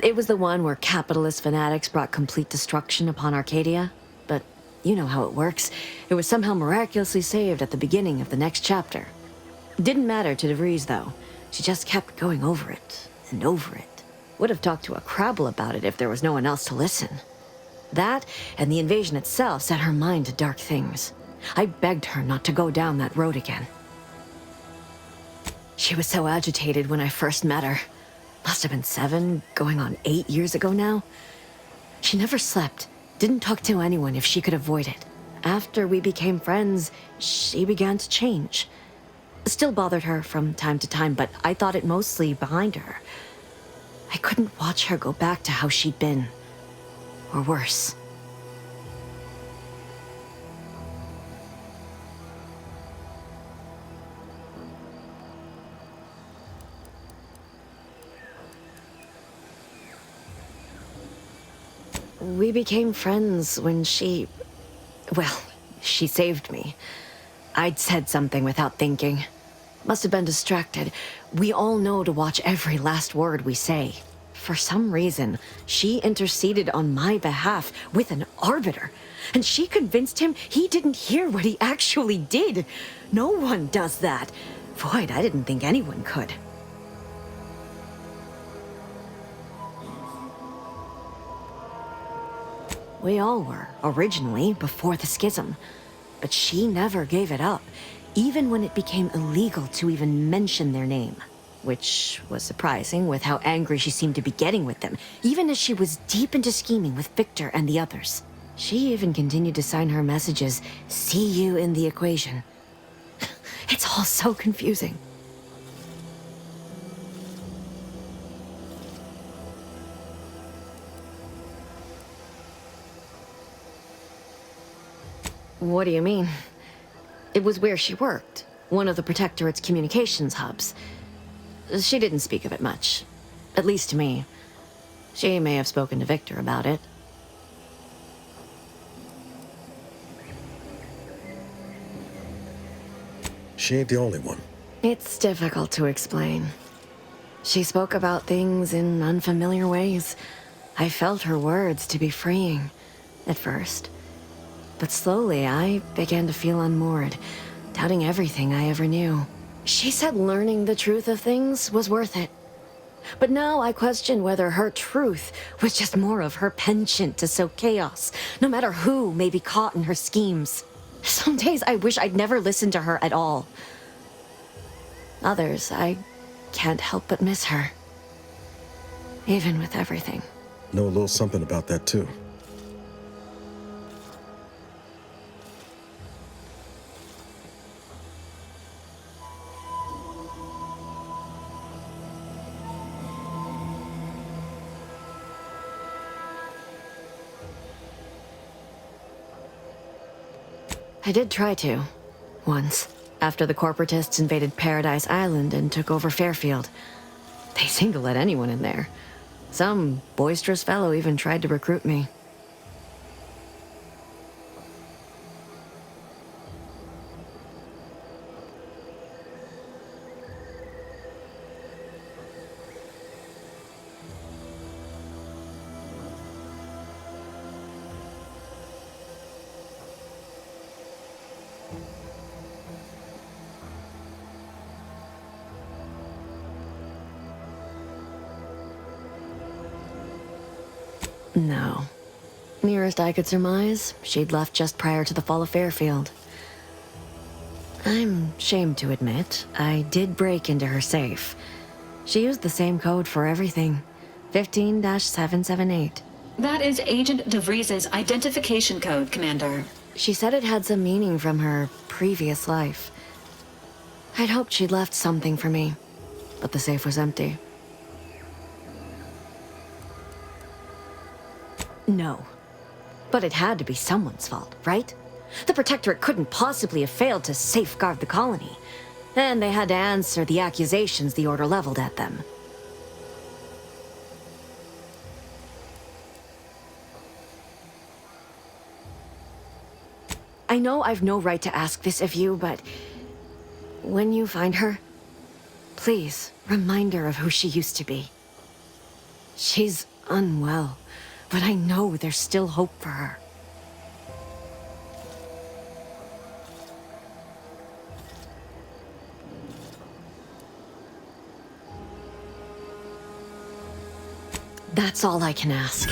It was the one where capitalist fanatics brought complete destruction upon Arcadia. But you know how it works. It was somehow miraculously saved at the beginning of the next chapter. Didn't matter to DeVries, though. She just kept going over it and over it. Would have talked to a Crabble about it if there was no one else to listen. That, and the invasion itself, set her mind to dark things. I begged her not to go down that road again. She was so agitated when I first met her. Must have been 7, going on 8 years ago now. She never slept, didn't talk to anyone if she could avoid it. After we became friends, she began to change. Still bothered her from time to time, but I thought it mostly behind her. I couldn't watch her go back to how she'd been. Or worse. We became friends when she saved me. I'd said something without thinking. Must have been distracted. We all know to watch every last word we say. For some reason, she interceded on my behalf with an arbiter. And she convinced him he didn't hear what he actually did. No one does that. Void, I didn't think anyone could. We all were, originally, before the schism. But she never gave it up, even when it became illegal to even mention their name. Which was surprising with how angry she seemed to be getting with them, even as she was deep into scheming with Victor and the others. She even continued to sign her messages, "See you in the equation." It's all so confusing. What do you mean? It was where she worked, one of the Protectorate's communications hubs. She didn't speak of it much, at least to me. She may have spoken to Victor about it. She ain't the only one. It's difficult to explain. She spoke about things in unfamiliar ways. I felt her words to be freeing at first. But slowly, I began to feel unmoored, doubting everything I ever knew. She said learning the truth of things was worth it. But now I question whether her truth was just more of her penchant to sow chaos, no matter who may be caught in her schemes. Some days I wish I'd never listened to her at all. Others, I can't help but miss her. Even with everything. Know a little something about that, too. I did try to. Once. After the corporatists invaded Paradise Island and took over Fairfield. They seemed to let anyone in there. Some boisterous fellow even tried to recruit me. No. Nearest I could surmise, she'd left just prior to the fall of Fairfield. I'm ashamed to admit, I did break into her safe. She used the same code for everything. 15-778. That is Agent DeVries's identification code, Commander. She said it had some meaning from her previous life. I'd hoped she'd left something for me, but the safe was empty. No. But it had to be someone's fault, right? The Protectorate couldn't possibly have failed to safeguard the colony. And they had to answer the accusations the Order leveled at them. I know I've no right to ask this of you, but when you find her, please remind her of who she used to be. She's unwell, but I know there's still hope for her. That's all I can ask.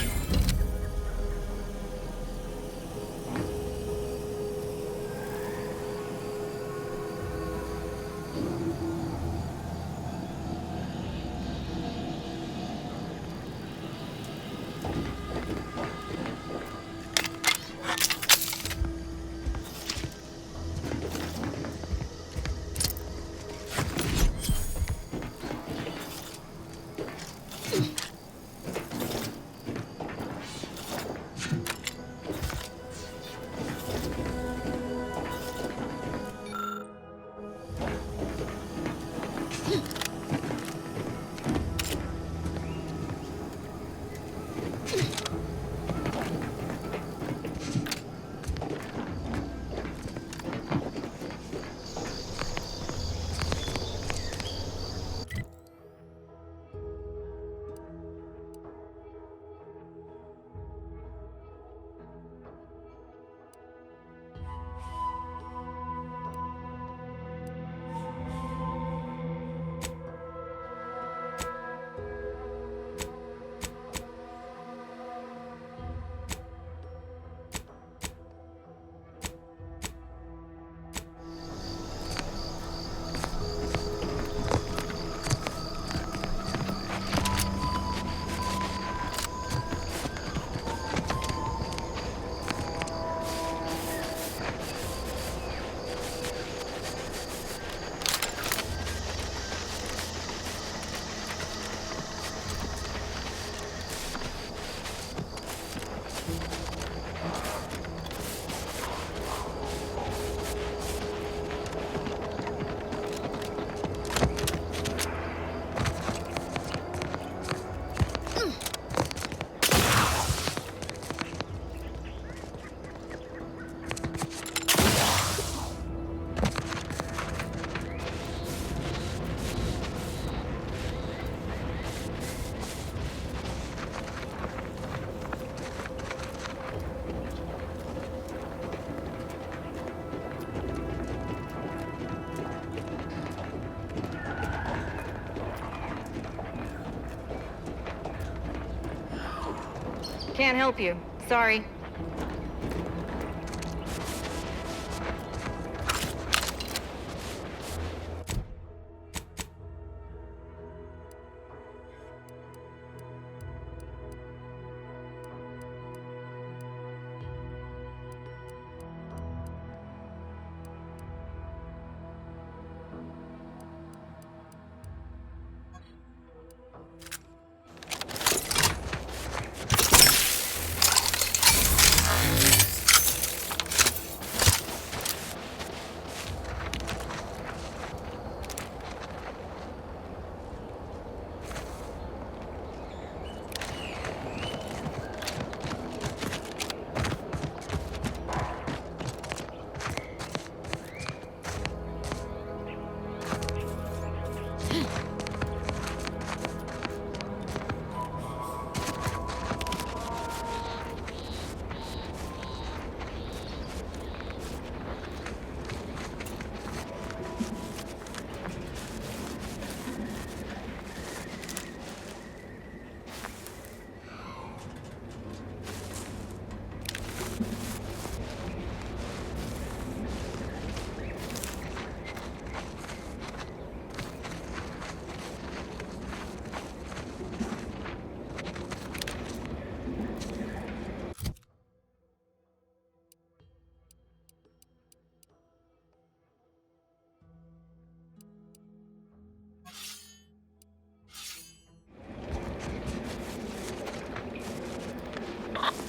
Can't help you. Sorry.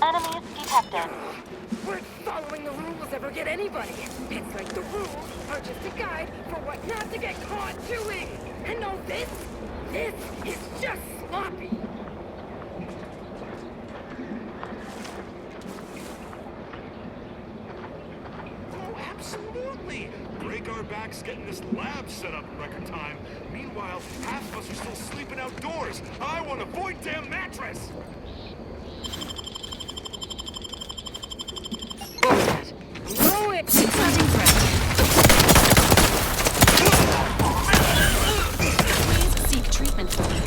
Enemies detected. Would following the rules ever get anybody? It's like the rules are just a guide for what not to get caught doing. And all this is just sloppy. Oh, absolutely! Break our backs getting this lab set up in record time. Meanwhile, half of us are still sleeping outdoors. I want a void damn mattress! Throw it! Starting threat. Please seek treatment for me.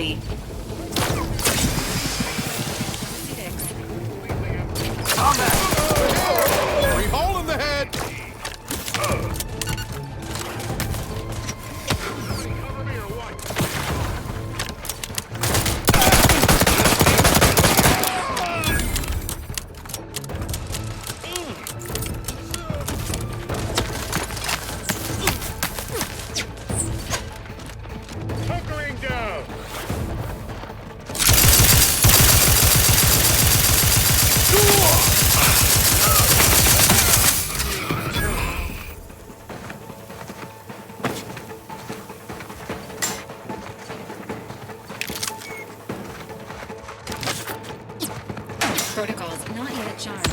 ready. Three hole in the head! Hunkering down. Protocols not yet charged.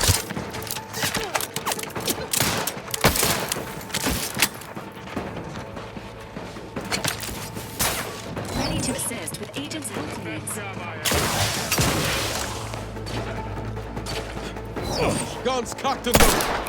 Ready to assist with agent's health needs. Guns cocked and loaded.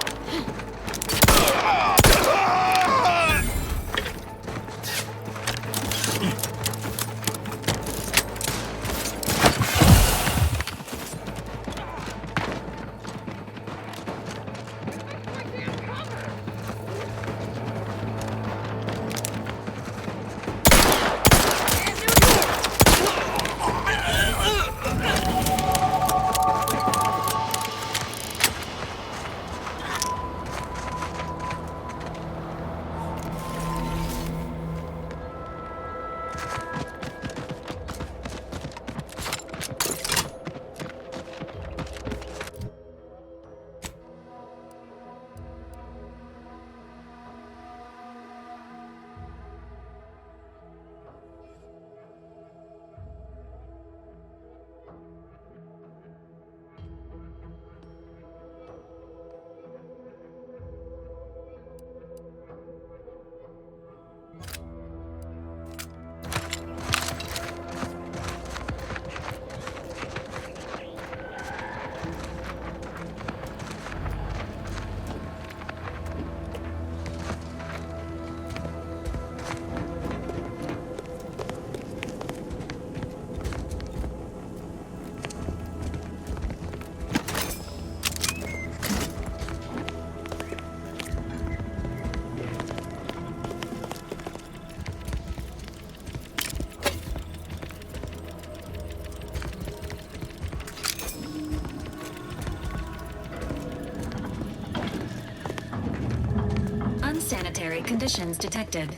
Unsanitary conditions detected.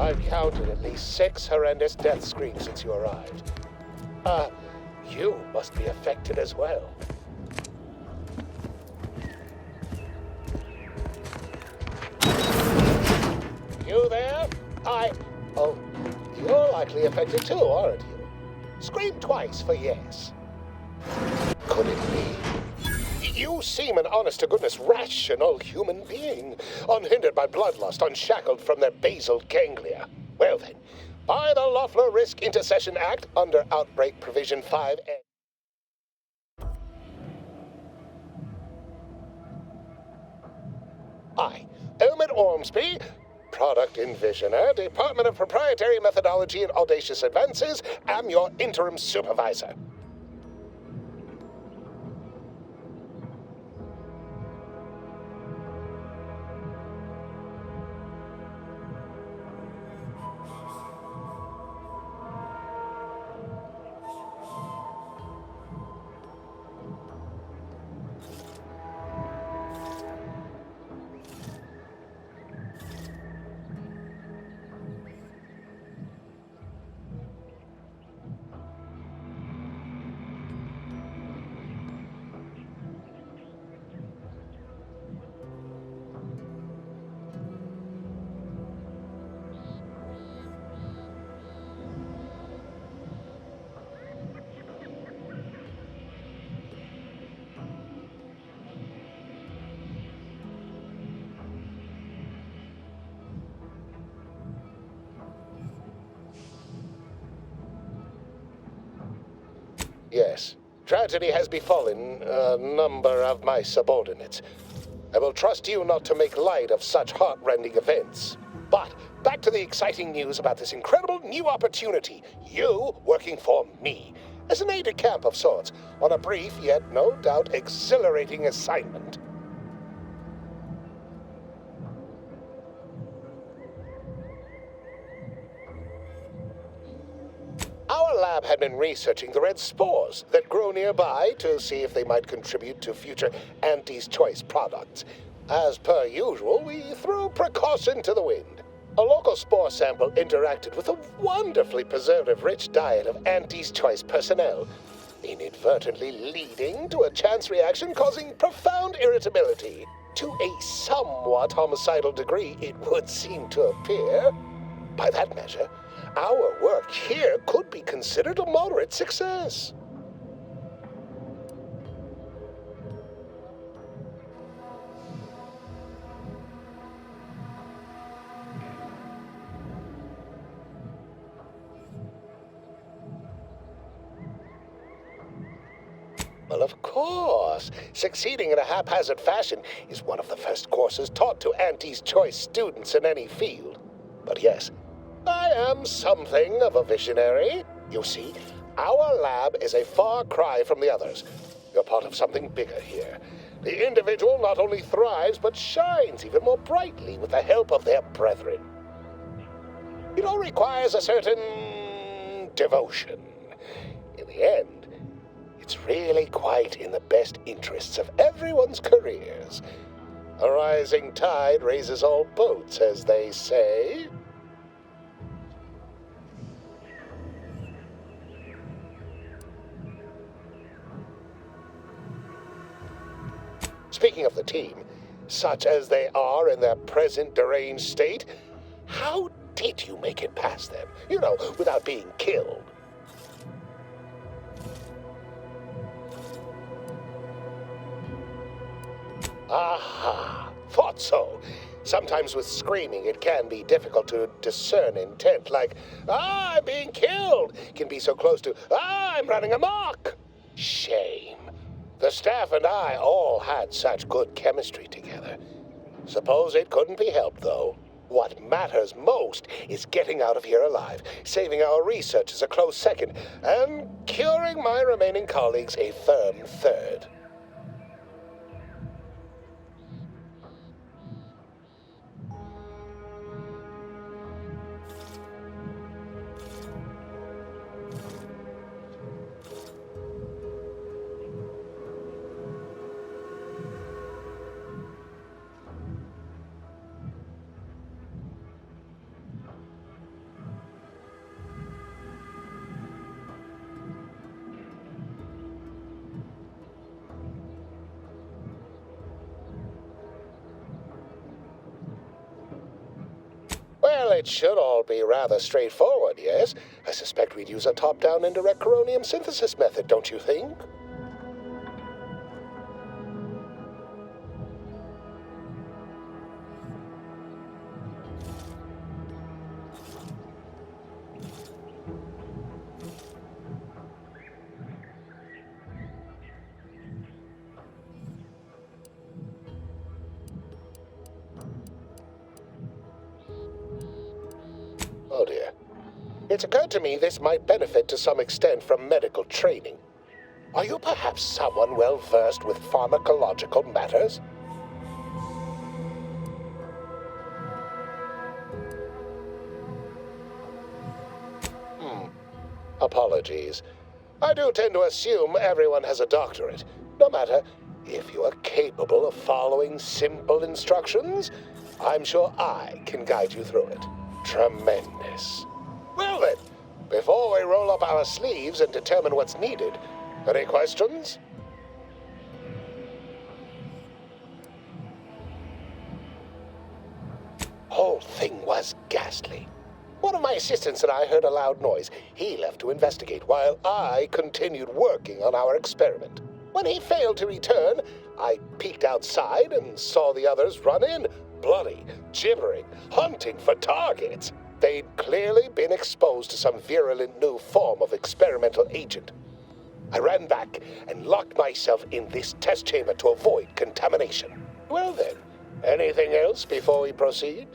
I've counted at least 6 horrendous death screams since you arrived. You must be affected as well. You there? Oh, you're likely affected too, aren't you? Scream twice for yes. Could it be? You seem an honest-to-goodness rational human being, unhindered by bloodlust, unshackled from their basal ganglia. Well then, by the Loeffler Risk Intercession Act, under Outbreak Provision 5A. I, Elmet Ormsby, Product Envisioner, Department of Proprietary Methodology and Audacious Advances, am your interim supervisor. Yes, tragedy has befallen a number of my subordinates. I will trust you not to make light of such heart-rending events. But back to the exciting news about this incredible new opportunity. You working for me, as an aide-de-camp of sorts, on a brief yet no doubt exhilarating assignment. Our lab had been researching the red spores that grow nearby to see if they might contribute to future Auntie's Choice products. As per usual, we threw precaution to the wind. A local spore sample interacted with a wonderfully preservative-rich diet of Auntie's Choice personnel, inadvertently leading to a chance reaction causing profound irritability. To a somewhat homicidal degree, it would seem to appear. By that measure, our work here could be considered a moderate success. Well, of course. Succeeding in a haphazard fashion is one of the first courses taught to Auntie's Choice students in any field. But yes, I am something of a visionary. You see, our lab is a far cry from the others. You're part of something bigger here. The individual not only thrives, but shines even more brightly with the help of their brethren. It all requires a certain devotion. In the end, it's really quite in the best interests of everyone's careers. A rising tide raises all boats, as they say. Speaking of the team, such as they are in their present deranged state, how did you make it past them? You know, without being killed. Aha, thought so. Sometimes with screaming, it can be difficult to discern intent, like, I'm being killed, can be so close to, I'm running amok. Shame. The staff and I all had such good chemistry together. Suppose it couldn't be helped, though. What matters most is getting out of here alive, saving our researchers a close second, and curing my remaining colleagues a firm third. it should all be rather straightforward, yes? I suspect we'd use a top-down indirect coronium synthesis method, don't you think? Oh dear. It's occurred to me this might benefit to some extent from medical training. Are you perhaps someone well versed with pharmacological matters? Apologies. I do tend to assume everyone has a doctorate. No matter, if you are capable of following simple instructions, I'm sure I can guide you through it. Tremendous. Well then, before we roll up our sleeves and determine what's needed, any questions? Whole thing was ghastly. One of my assistants and I heard a loud noise. He left to investigate while I continued working on our experiment. When he failed to return, I peeked outside and saw the others run in, bloody, gibbering, hunting for targets. They'd clearly been exposed to some virulent new form of experimental agent. I ran back and locked myself in this test chamber to avoid contamination. Well then, anything else before we proceed?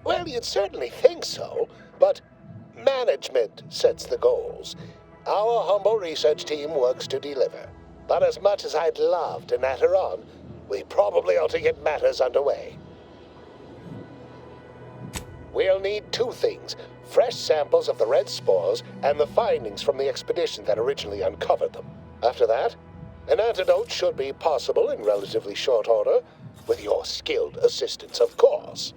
Well, you'd certainly think so, but management sets the goals. Our humble research team works to deliver. But as much as I'd love to natter on, we probably ought to get matters underway. We'll need two things: fresh samples of the red spores and the findings from the expedition that originally uncovered them. After that, an antidote should be possible in relatively short order, with your skilled assistance, of course.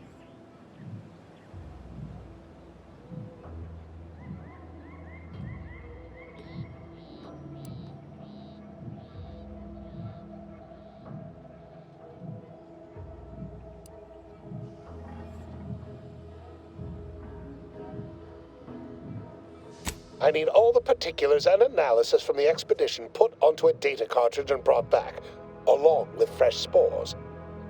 I need all the particulars and analysis from the expedition put onto a data cartridge and brought back, along with fresh spores.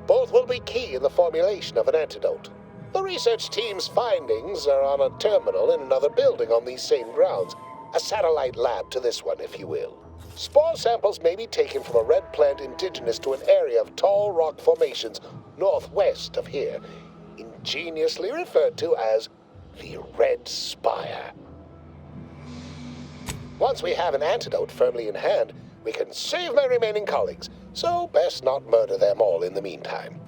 Both will be key in the formulation of an antidote. The research team's findings are on a terminal in another building on these same grounds, a satellite lab to this one, if you will. Spore samples may be taken from a red plant indigenous to an area of tall rock formations northwest of here, ingeniously referred to as the Red Spire. Once we have an antidote firmly in hand, we can save my remaining colleagues, so best not murder them all in the meantime.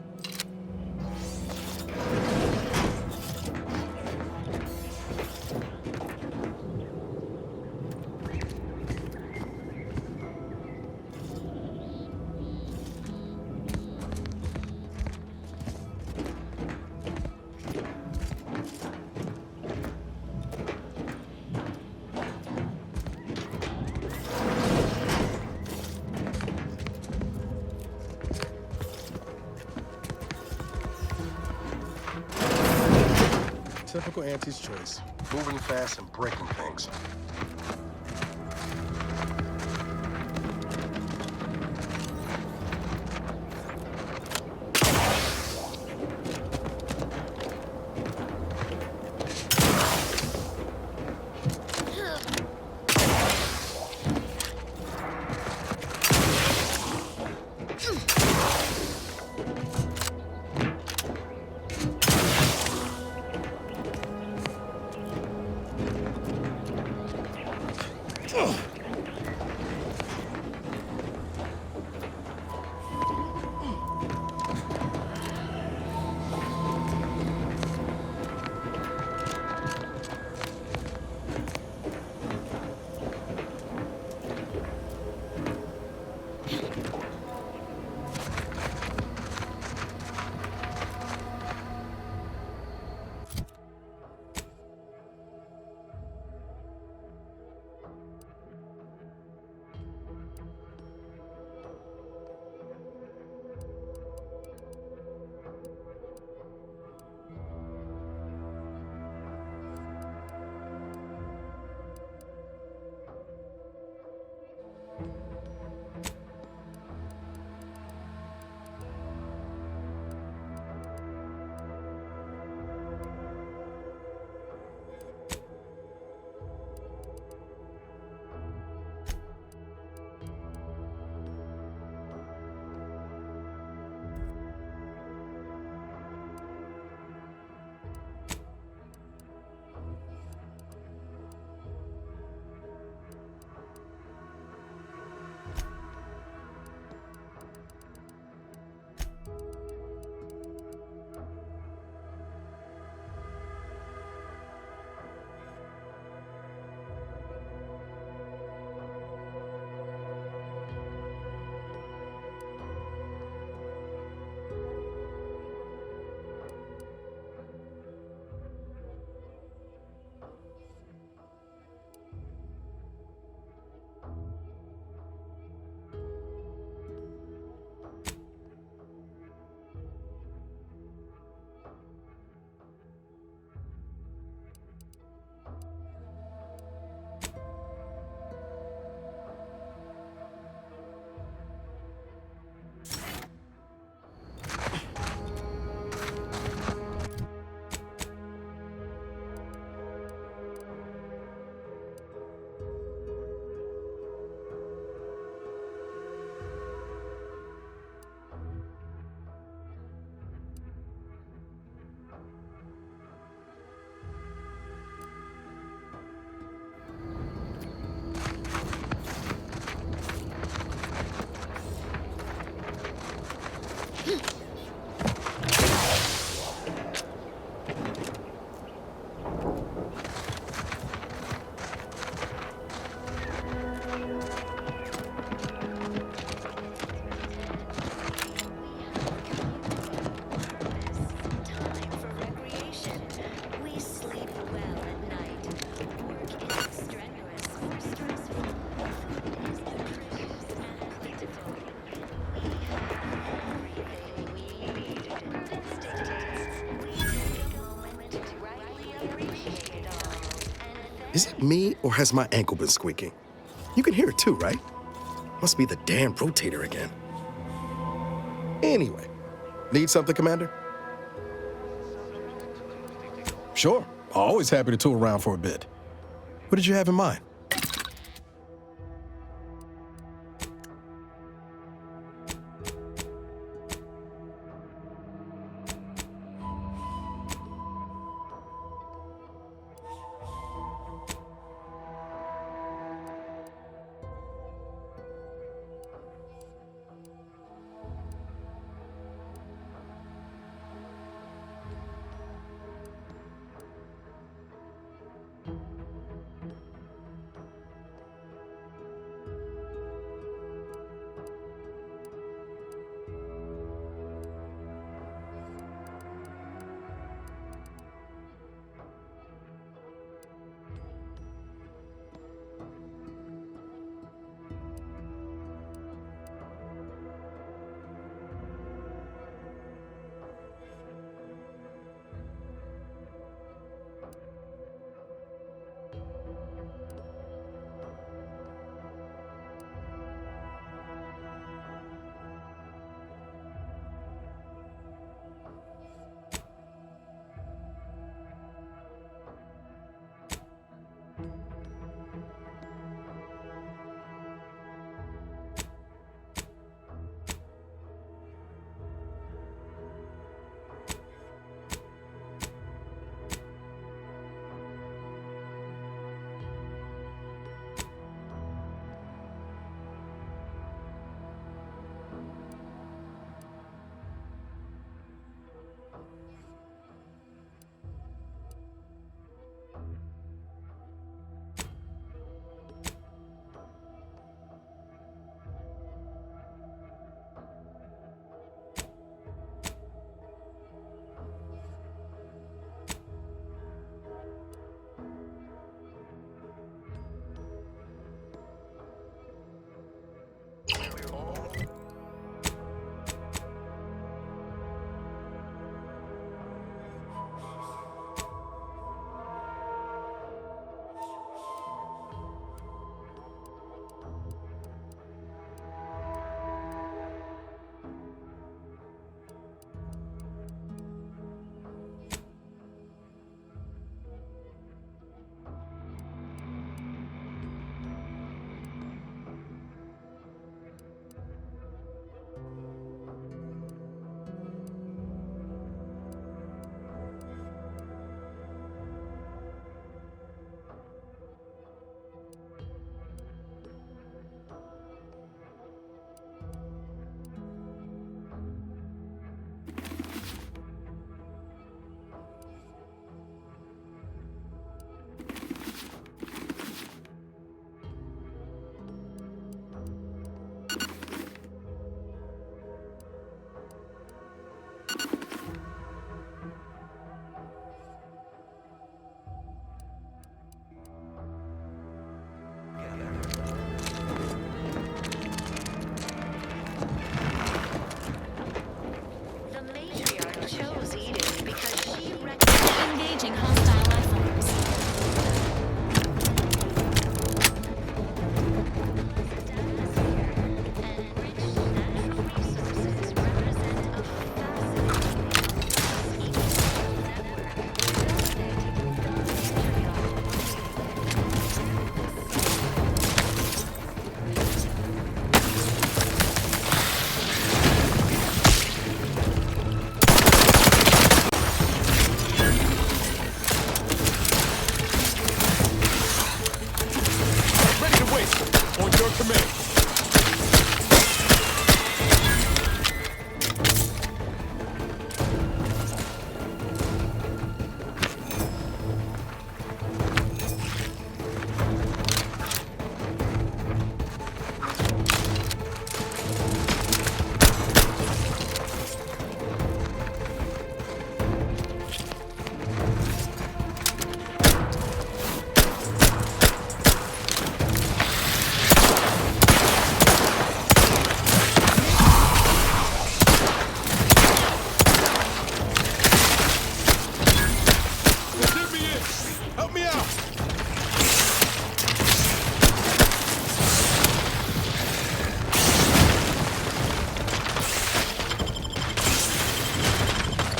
Typical Auntie's choice. Moving fast and breaking things. Is it me, or has my ankle been squeaking? You can hear it too, right? Must be the damn rotator again. Anyway, need something, Commander? Sure. Always happy to tool around for a bit. What did you have in mind?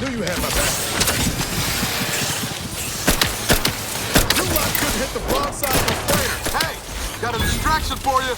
Knew you had my back. You lot couldn't hit the broadside of a freighter. Hey, got a distraction for you.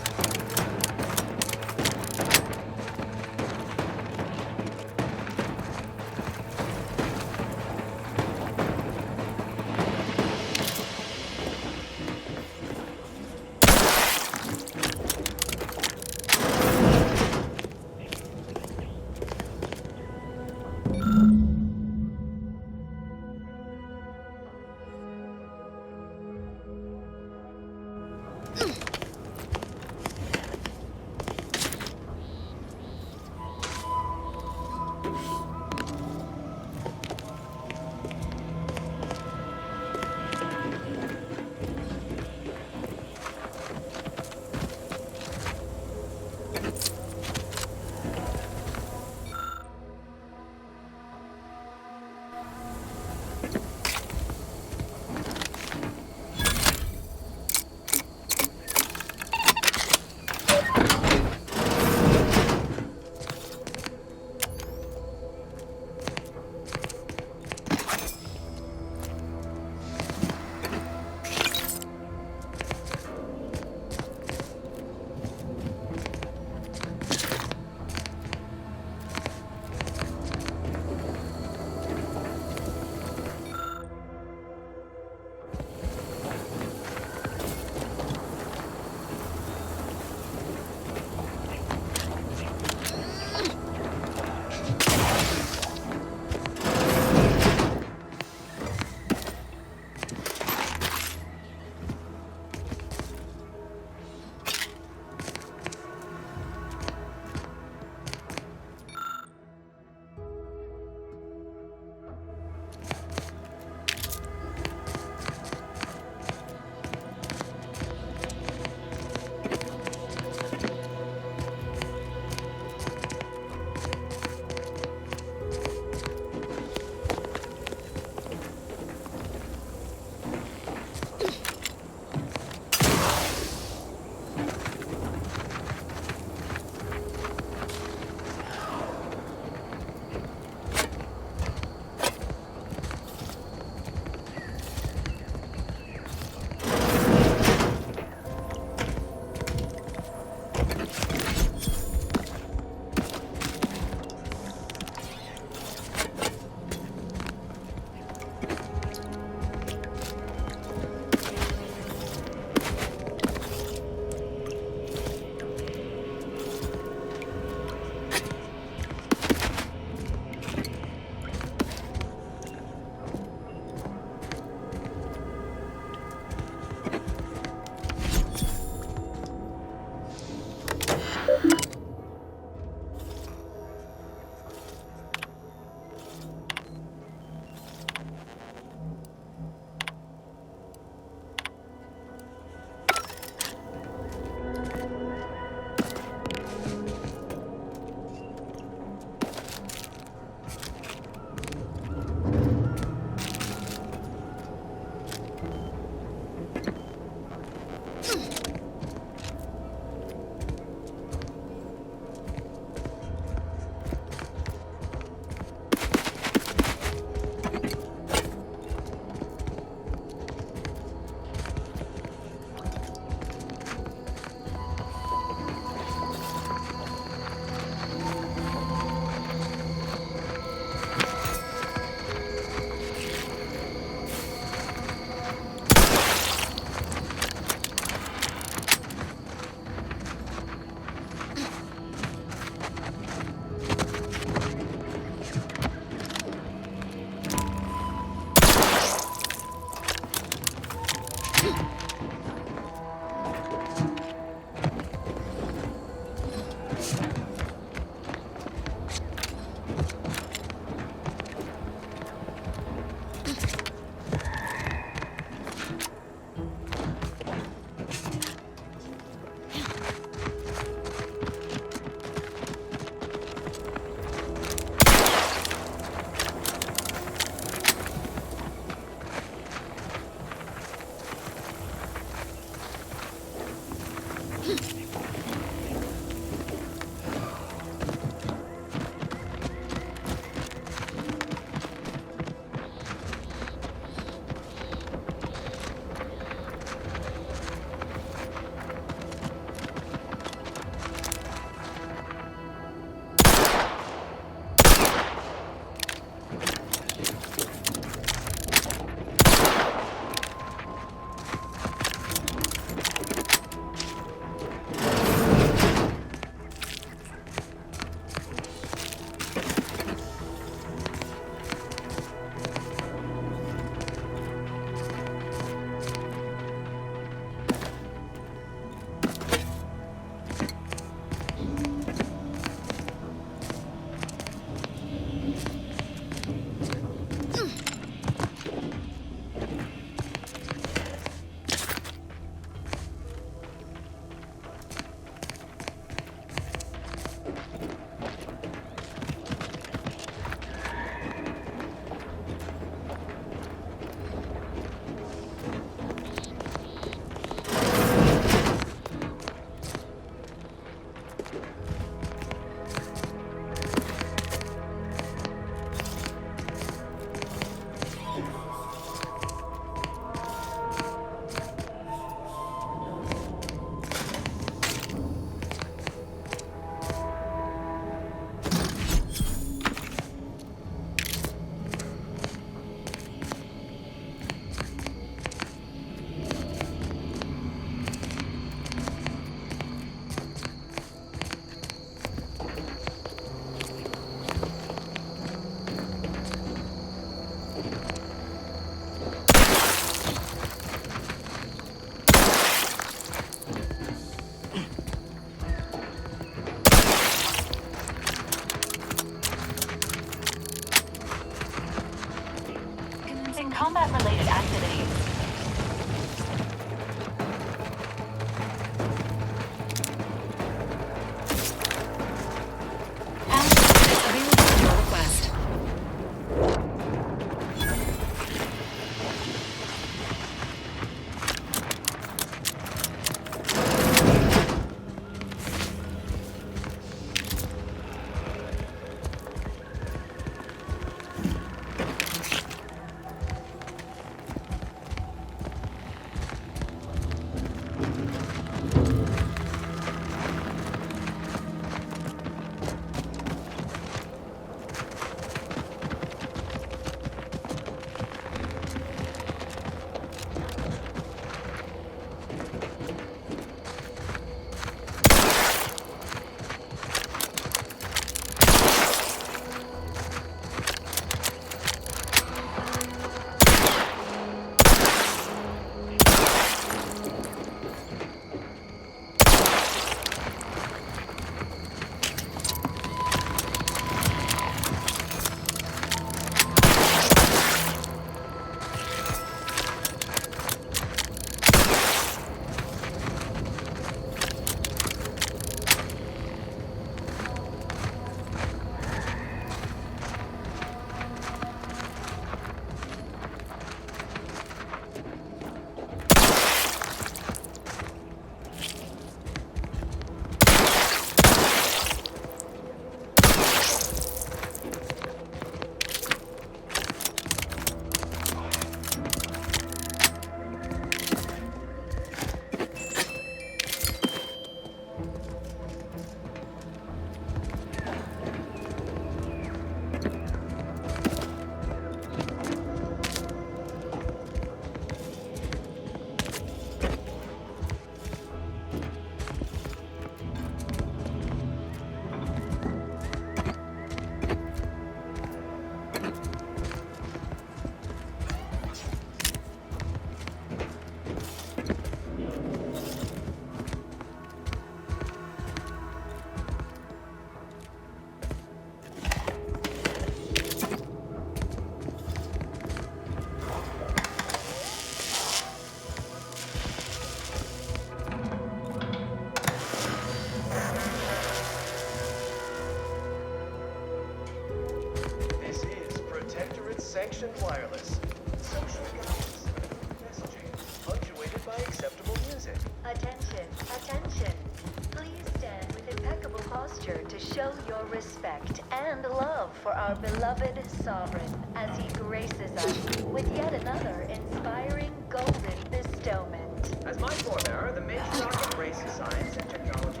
your respect and love for our beloved sovereign as he graces us with yet another inspiring golden bestowment. As my forebearer, the matriarch embraces science and technology.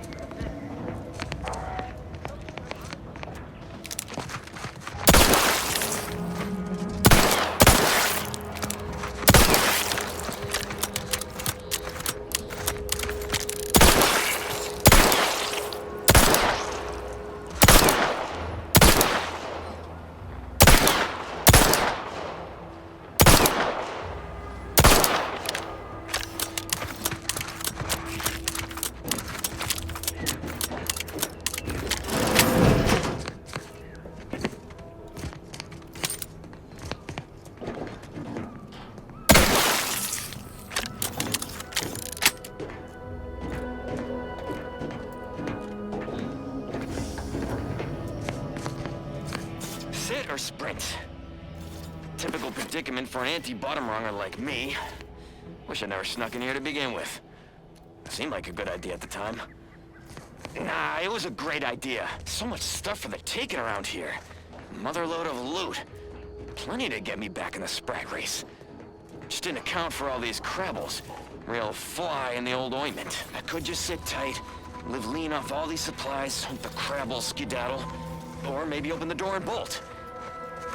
Sit or sprint? Typical predicament for an anti-bottom runger like me. Wish I never snuck in here to begin with. Seemed like a good idea at the time. Nah, it was a great idea. So much stuff for the taking around here. Motherload of loot. Plenty to get me back in the Sprag race. Just didn't account for all these crabbles. Real fly in the old ointment. I could just sit tight, live lean off all these supplies, hope the crabbles skedaddle. Or maybe open the door and bolt.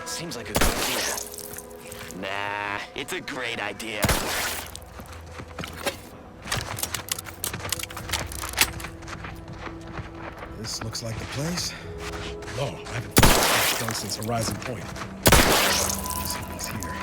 Seems like a good idea. Nah, it's a great idea. This looks like the place. No, I haven't found this since Horizon Point. Just hope he's here.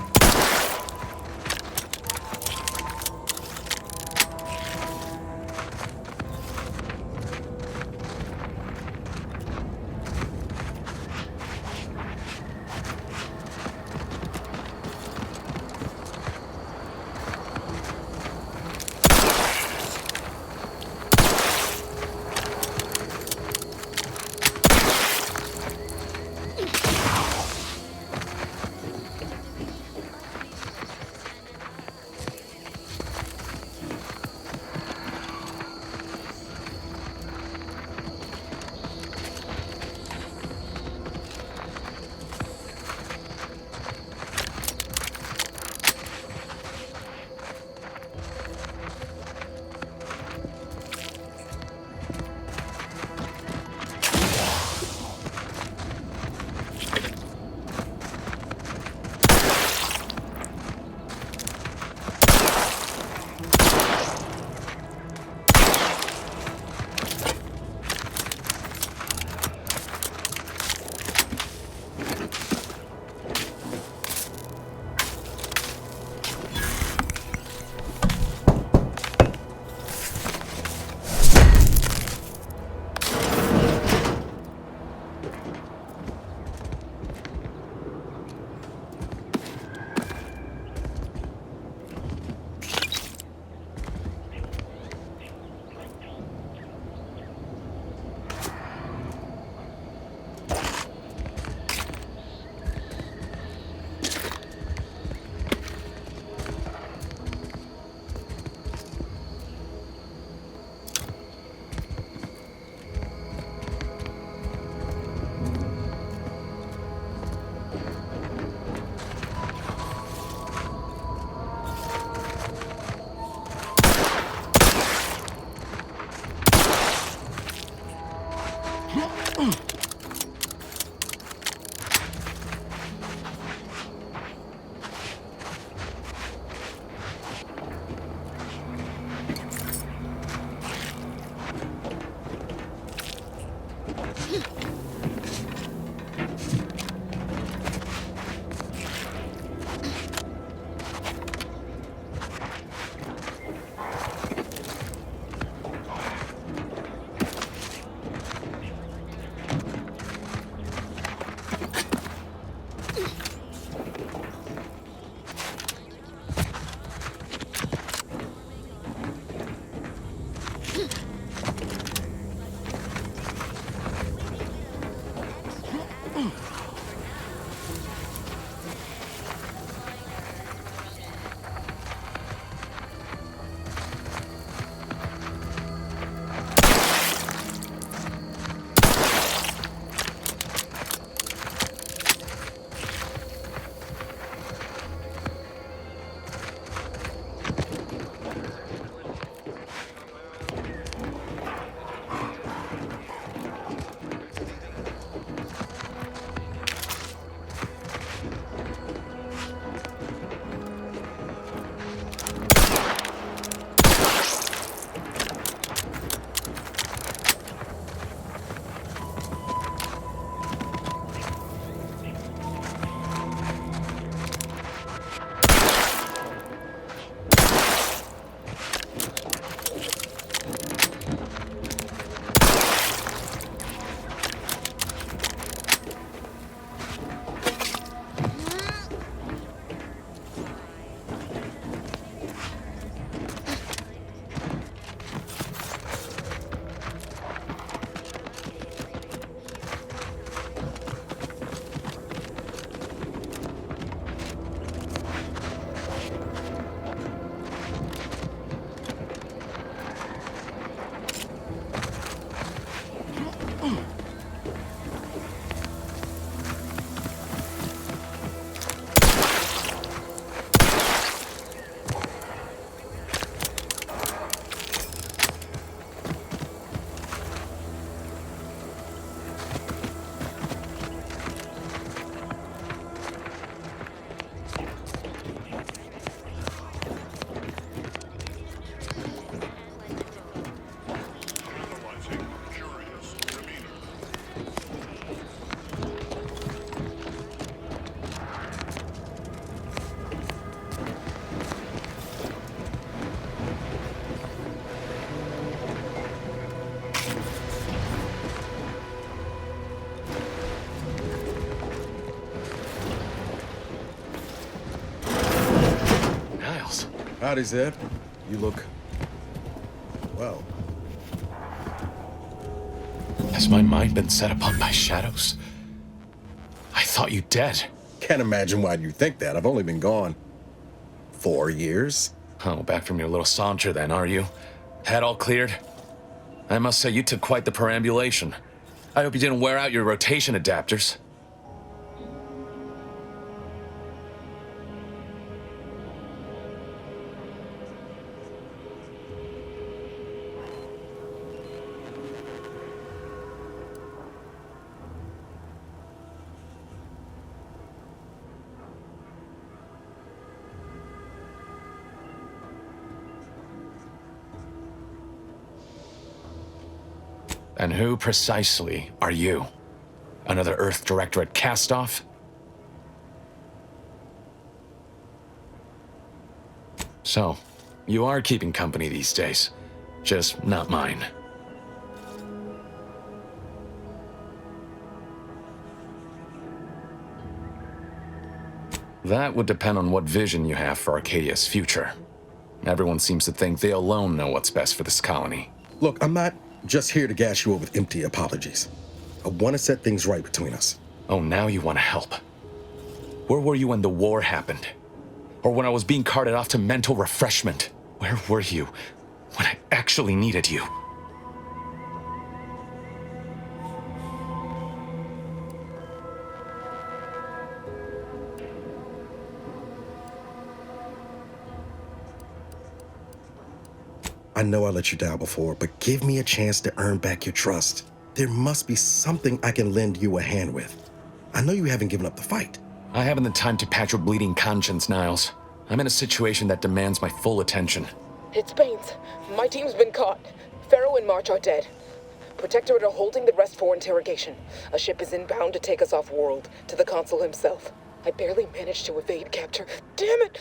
Howdy, Zed. You look... well. Has my mind been set upon by shadows? I thought you dead. Can't imagine why you think that. I've only been gone 4 years. Oh, back from your little saunter then, are you? Head all cleared? I must say you took quite the perambulation. I hope you didn't wear out your rotation adapters. And who precisely are you? Another Earth Directorate cast-off? So, you are keeping company these days. Just not mine. That would depend on what vision you have for Arcadia's future. Everyone seems to think they alone know what's best for this colony. Look, I'm not just here to gas you up with empty apologies. I want to set things right between us. Oh, now you want to help. Where were you when the war happened? Or when I was being carted off to mental refreshment? Where were you when I actually needed you? I know I let you down before, but give me a chance to earn back your trust. There must be something I can lend you a hand with. I know you haven't given up the fight. I haven't the time to patch your bleeding conscience, Niles. I'm in a situation that demands my full attention. It's Baines. My team's been caught. Pharaoh and March are dead. Protectorate are holding the rest for interrogation. A ship is inbound to take us off-world, to the Consul himself. I barely managed to evade capture. Damn it!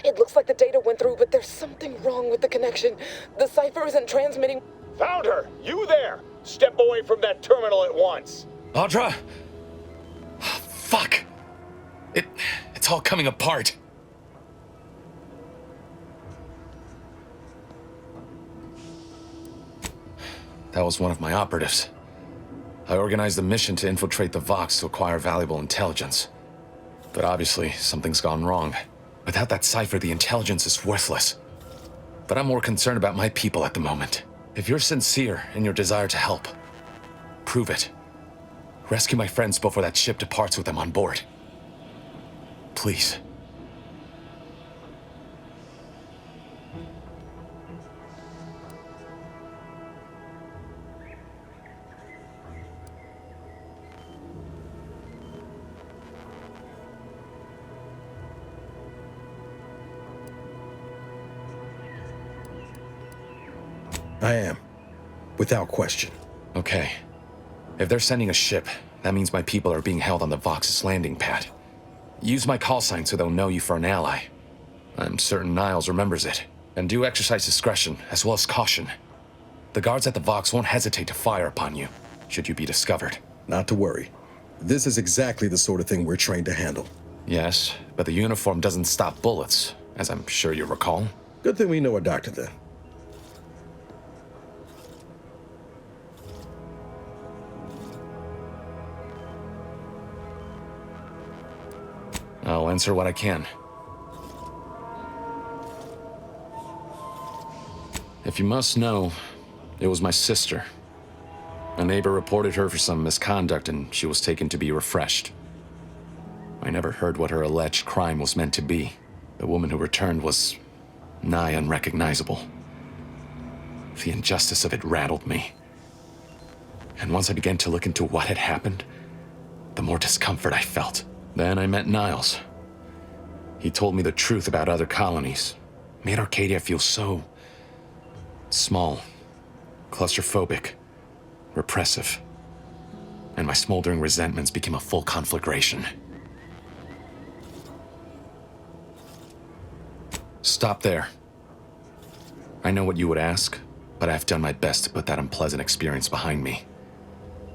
It looks like the data went through, but there's something wrong with the connection. The cipher isn't transmitting. Found her! You there! Step away from that terminal at once! Audra! Fuck! It's all coming apart. That was one of my operatives. I organized a mission to infiltrate the Vox to acquire valuable intelligence. But obviously, something's gone wrong. Without that cipher, the intelligence is worthless. But I'm more concerned about my people at the moment. If you're sincere in your desire to help, prove it. Rescue my friends before that ship departs with them on board. Please. I am. Without question. Okay. If they're sending a ship, that means my people are being held on the Vox's landing pad. Use my call sign so they'll know you for an ally. I'm certain Niles remembers it. And do exercise discretion, as well as caution. The guards at the Vox won't hesitate to fire upon you, should you be discovered. Not to worry. This is exactly the sort of thing we're trained to handle. Yes, but the uniform doesn't stop bullets, as I'm sure you recall. Good thing we know a doctor then. I'll answer what I can. If you must know, it was my sister. A neighbor reported her for some misconduct and she was taken to be refreshed. I never heard what her alleged crime was meant to be. The woman who returned was nigh unrecognizable. The injustice of it rattled me. And once I began to look into what had happened, the more discomfort I felt. Then I met Niles. He told me the truth about other colonies. Made Arcadia feel so small, claustrophobic, repressive. And my smoldering resentments became a full conflagration. Stop there. I know what you would ask, but I've done my best to put that unpleasant experience behind me.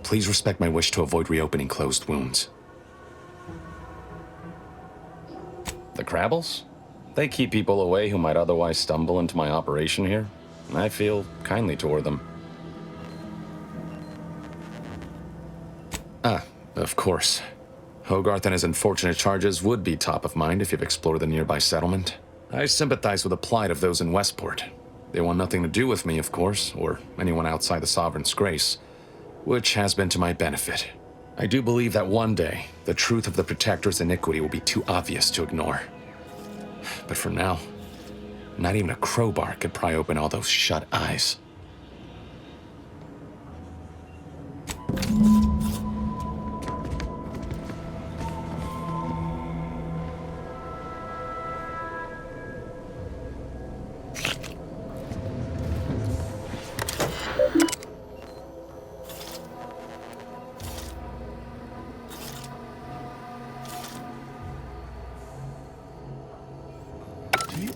Please respect my wish to avoid reopening closed wounds. The Crabbles? They keep people away who might otherwise stumble into my operation here. I feel kindly toward them. Ah, of course. Hogarth and his unfortunate charges would be top of mind if you've explored the nearby settlement. I sympathize with the plight of those in Westport. They want nothing to do with me, of course, or anyone outside the Sovereign's grace, which has been to my benefit. I do believe that one day, the truth of the Protector's iniquity will be too obvious to ignore. But for now, not even a crowbar could pry open all those shut eyes.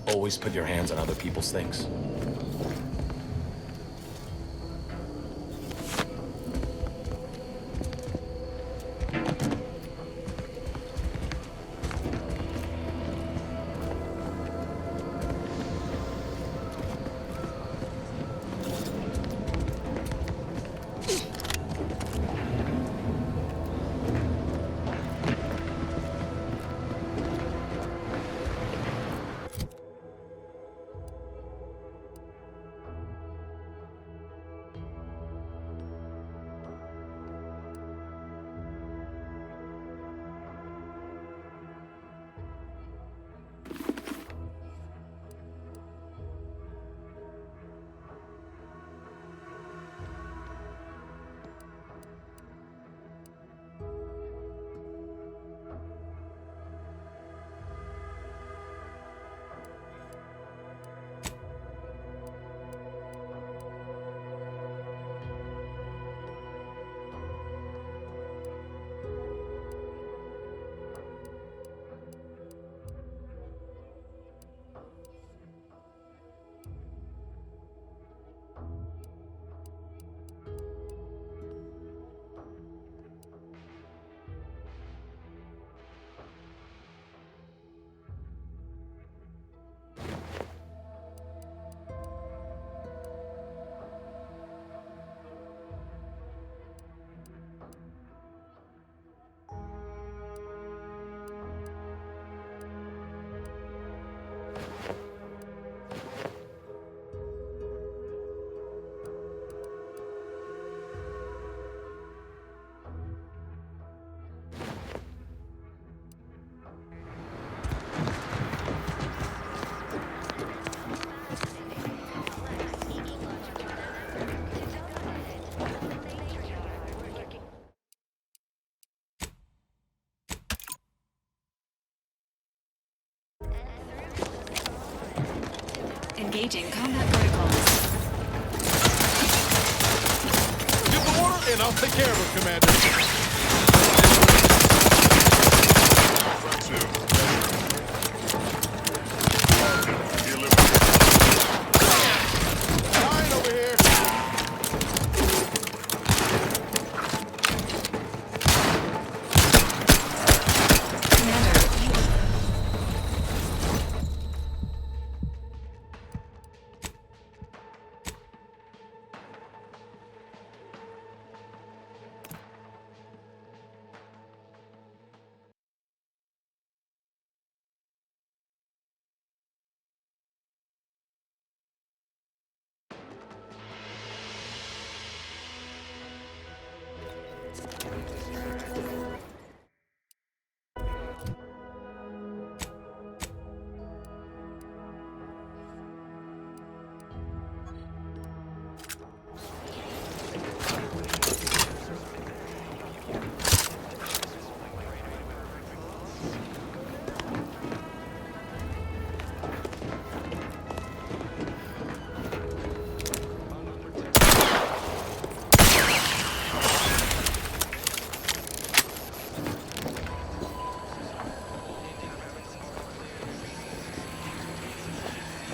Always put your hands on other people's things. Engaging combat protocols. Give the order, and I'll take care of it, Commander. Fine over here.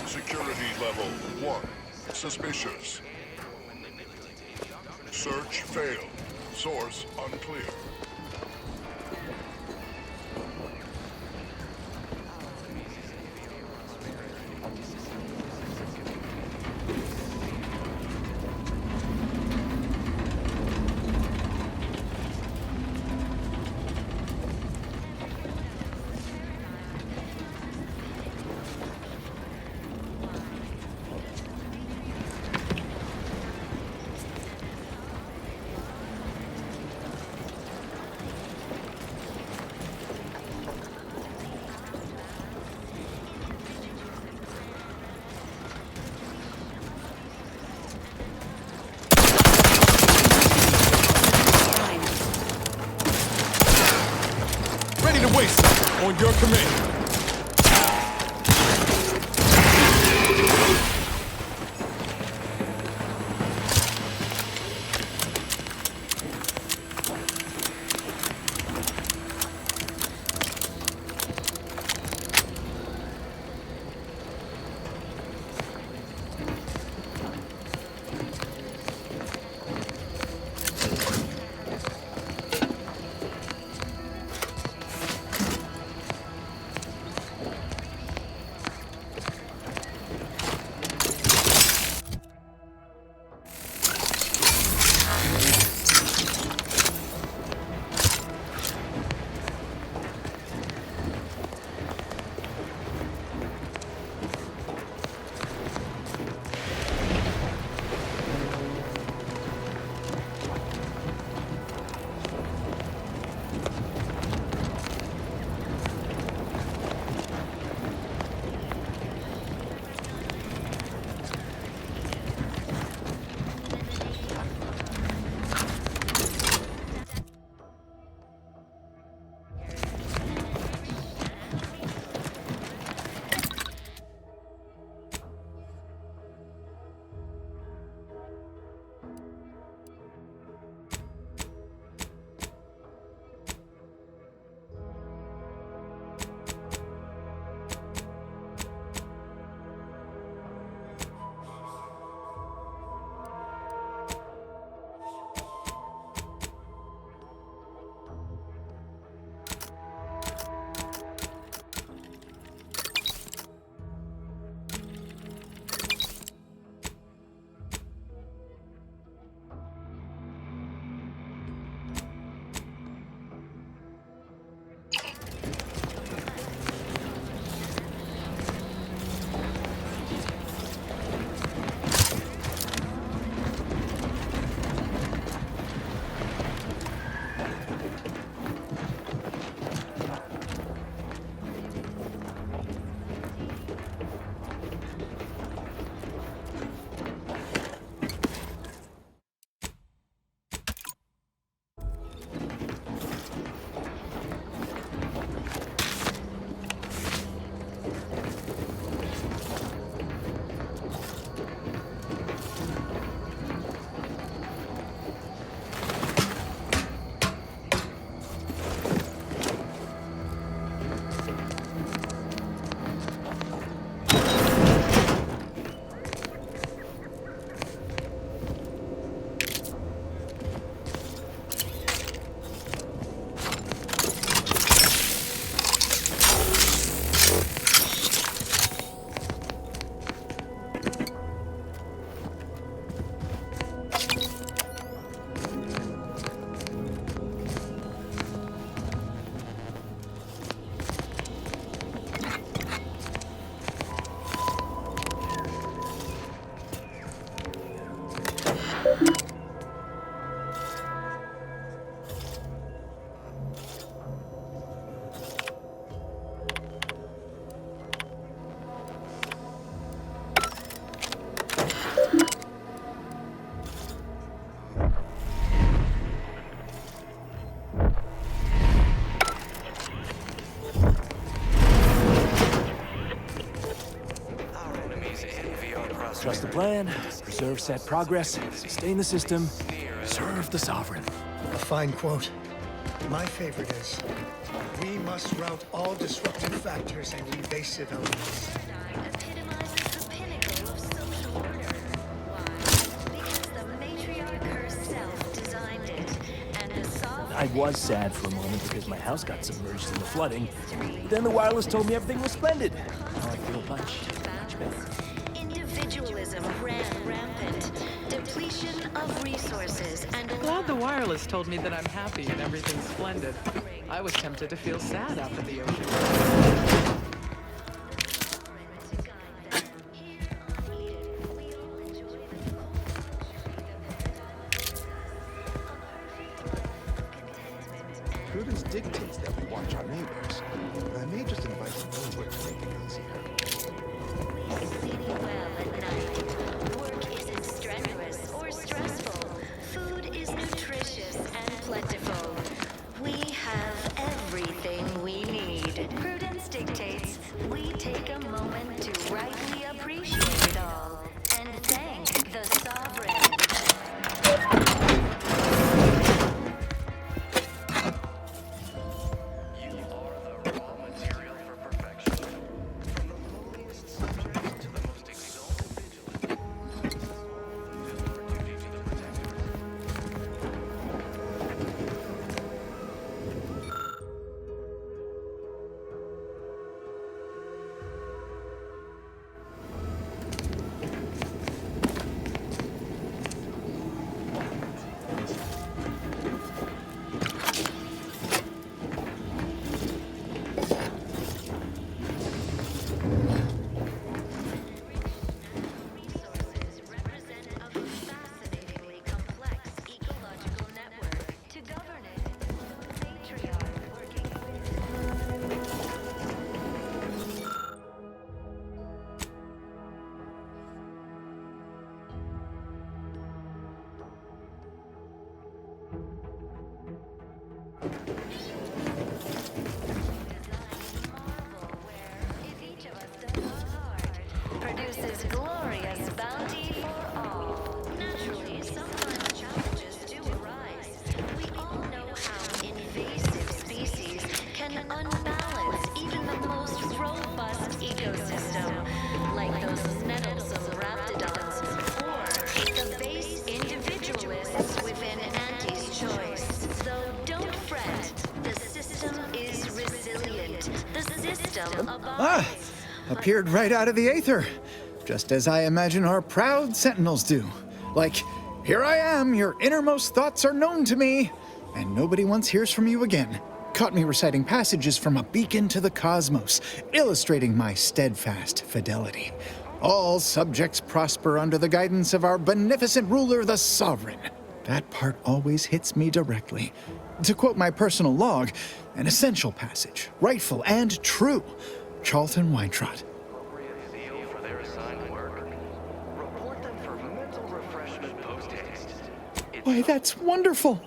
Security level 1. Suspicious. Search failed. Source unclear. your waist. On your command. Trust the plan, preserve set progress, sustain the system, serve the Sovereign. A fine quote. My favorite is, we must rout all disruptive factors and invasive elements. I was sad for a moment because my house got submerged in the flooding. But then the wireless told me everything was splendid. Now I feel much better. Individualism ran rampant. Depletion of resources and... Glad the wireless told me that I'm happy and everything's splendid. I was tempted to feel sad out in the ocean. Prudence dictates that we watch our neighbors. I may just invite some over to make it easier. Sitting well at night. Work isn't strenuous or stressful. Food is nutritious and plentiful. We have everything we appeared right out of the aether, just as I imagine our proud sentinels do. Like, here I am, your innermost thoughts are known to me, and nobody once hears from you again. Caught me reciting passages from a beacon to the cosmos, illustrating my steadfast fidelity. All subjects prosper under the guidance of our beneficent ruler, the Sovereign. That part always hits me directly. To quote my personal log, an essential passage, rightful and true. Charlton Weintraut. Why, that's wonderful.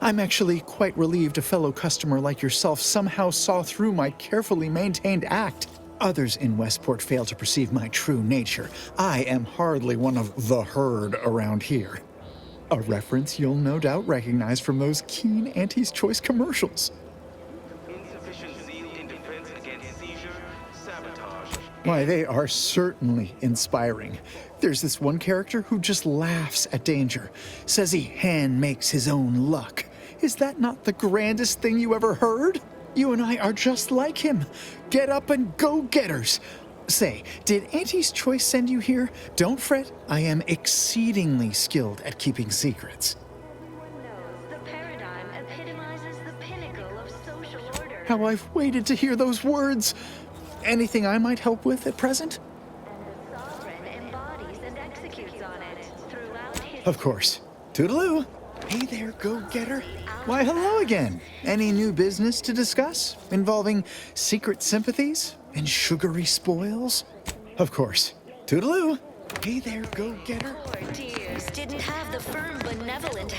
I'm actually quite relieved a fellow customer like yourself somehow saw through my carefully maintained act. Others in Westport fail to perceive my true nature. I am hardly one of the herd around here. A reference you'll no doubt recognize from those keen Auntie's Choice commercials. Why, they are certainly inspiring. There's this one character who just laughs at danger, says he hand makes his own luck. Is that not the grandest thing you ever heard? You and I are just like him. Get up and go-getters. Say, did Auntie's Choice send you here? Don't fret, I am exceedingly skilled at keeping secrets. How I've waited to hear those words. Anything I might help with at present? Of course. Toodaloo. Hey there, go-getter. Why, hello again. Any new business to discuss involving secret sympathies and sugary spoils? Of course. Toodaloo. Hey there, go-getter. Poor dears didn't have the firm, benevolent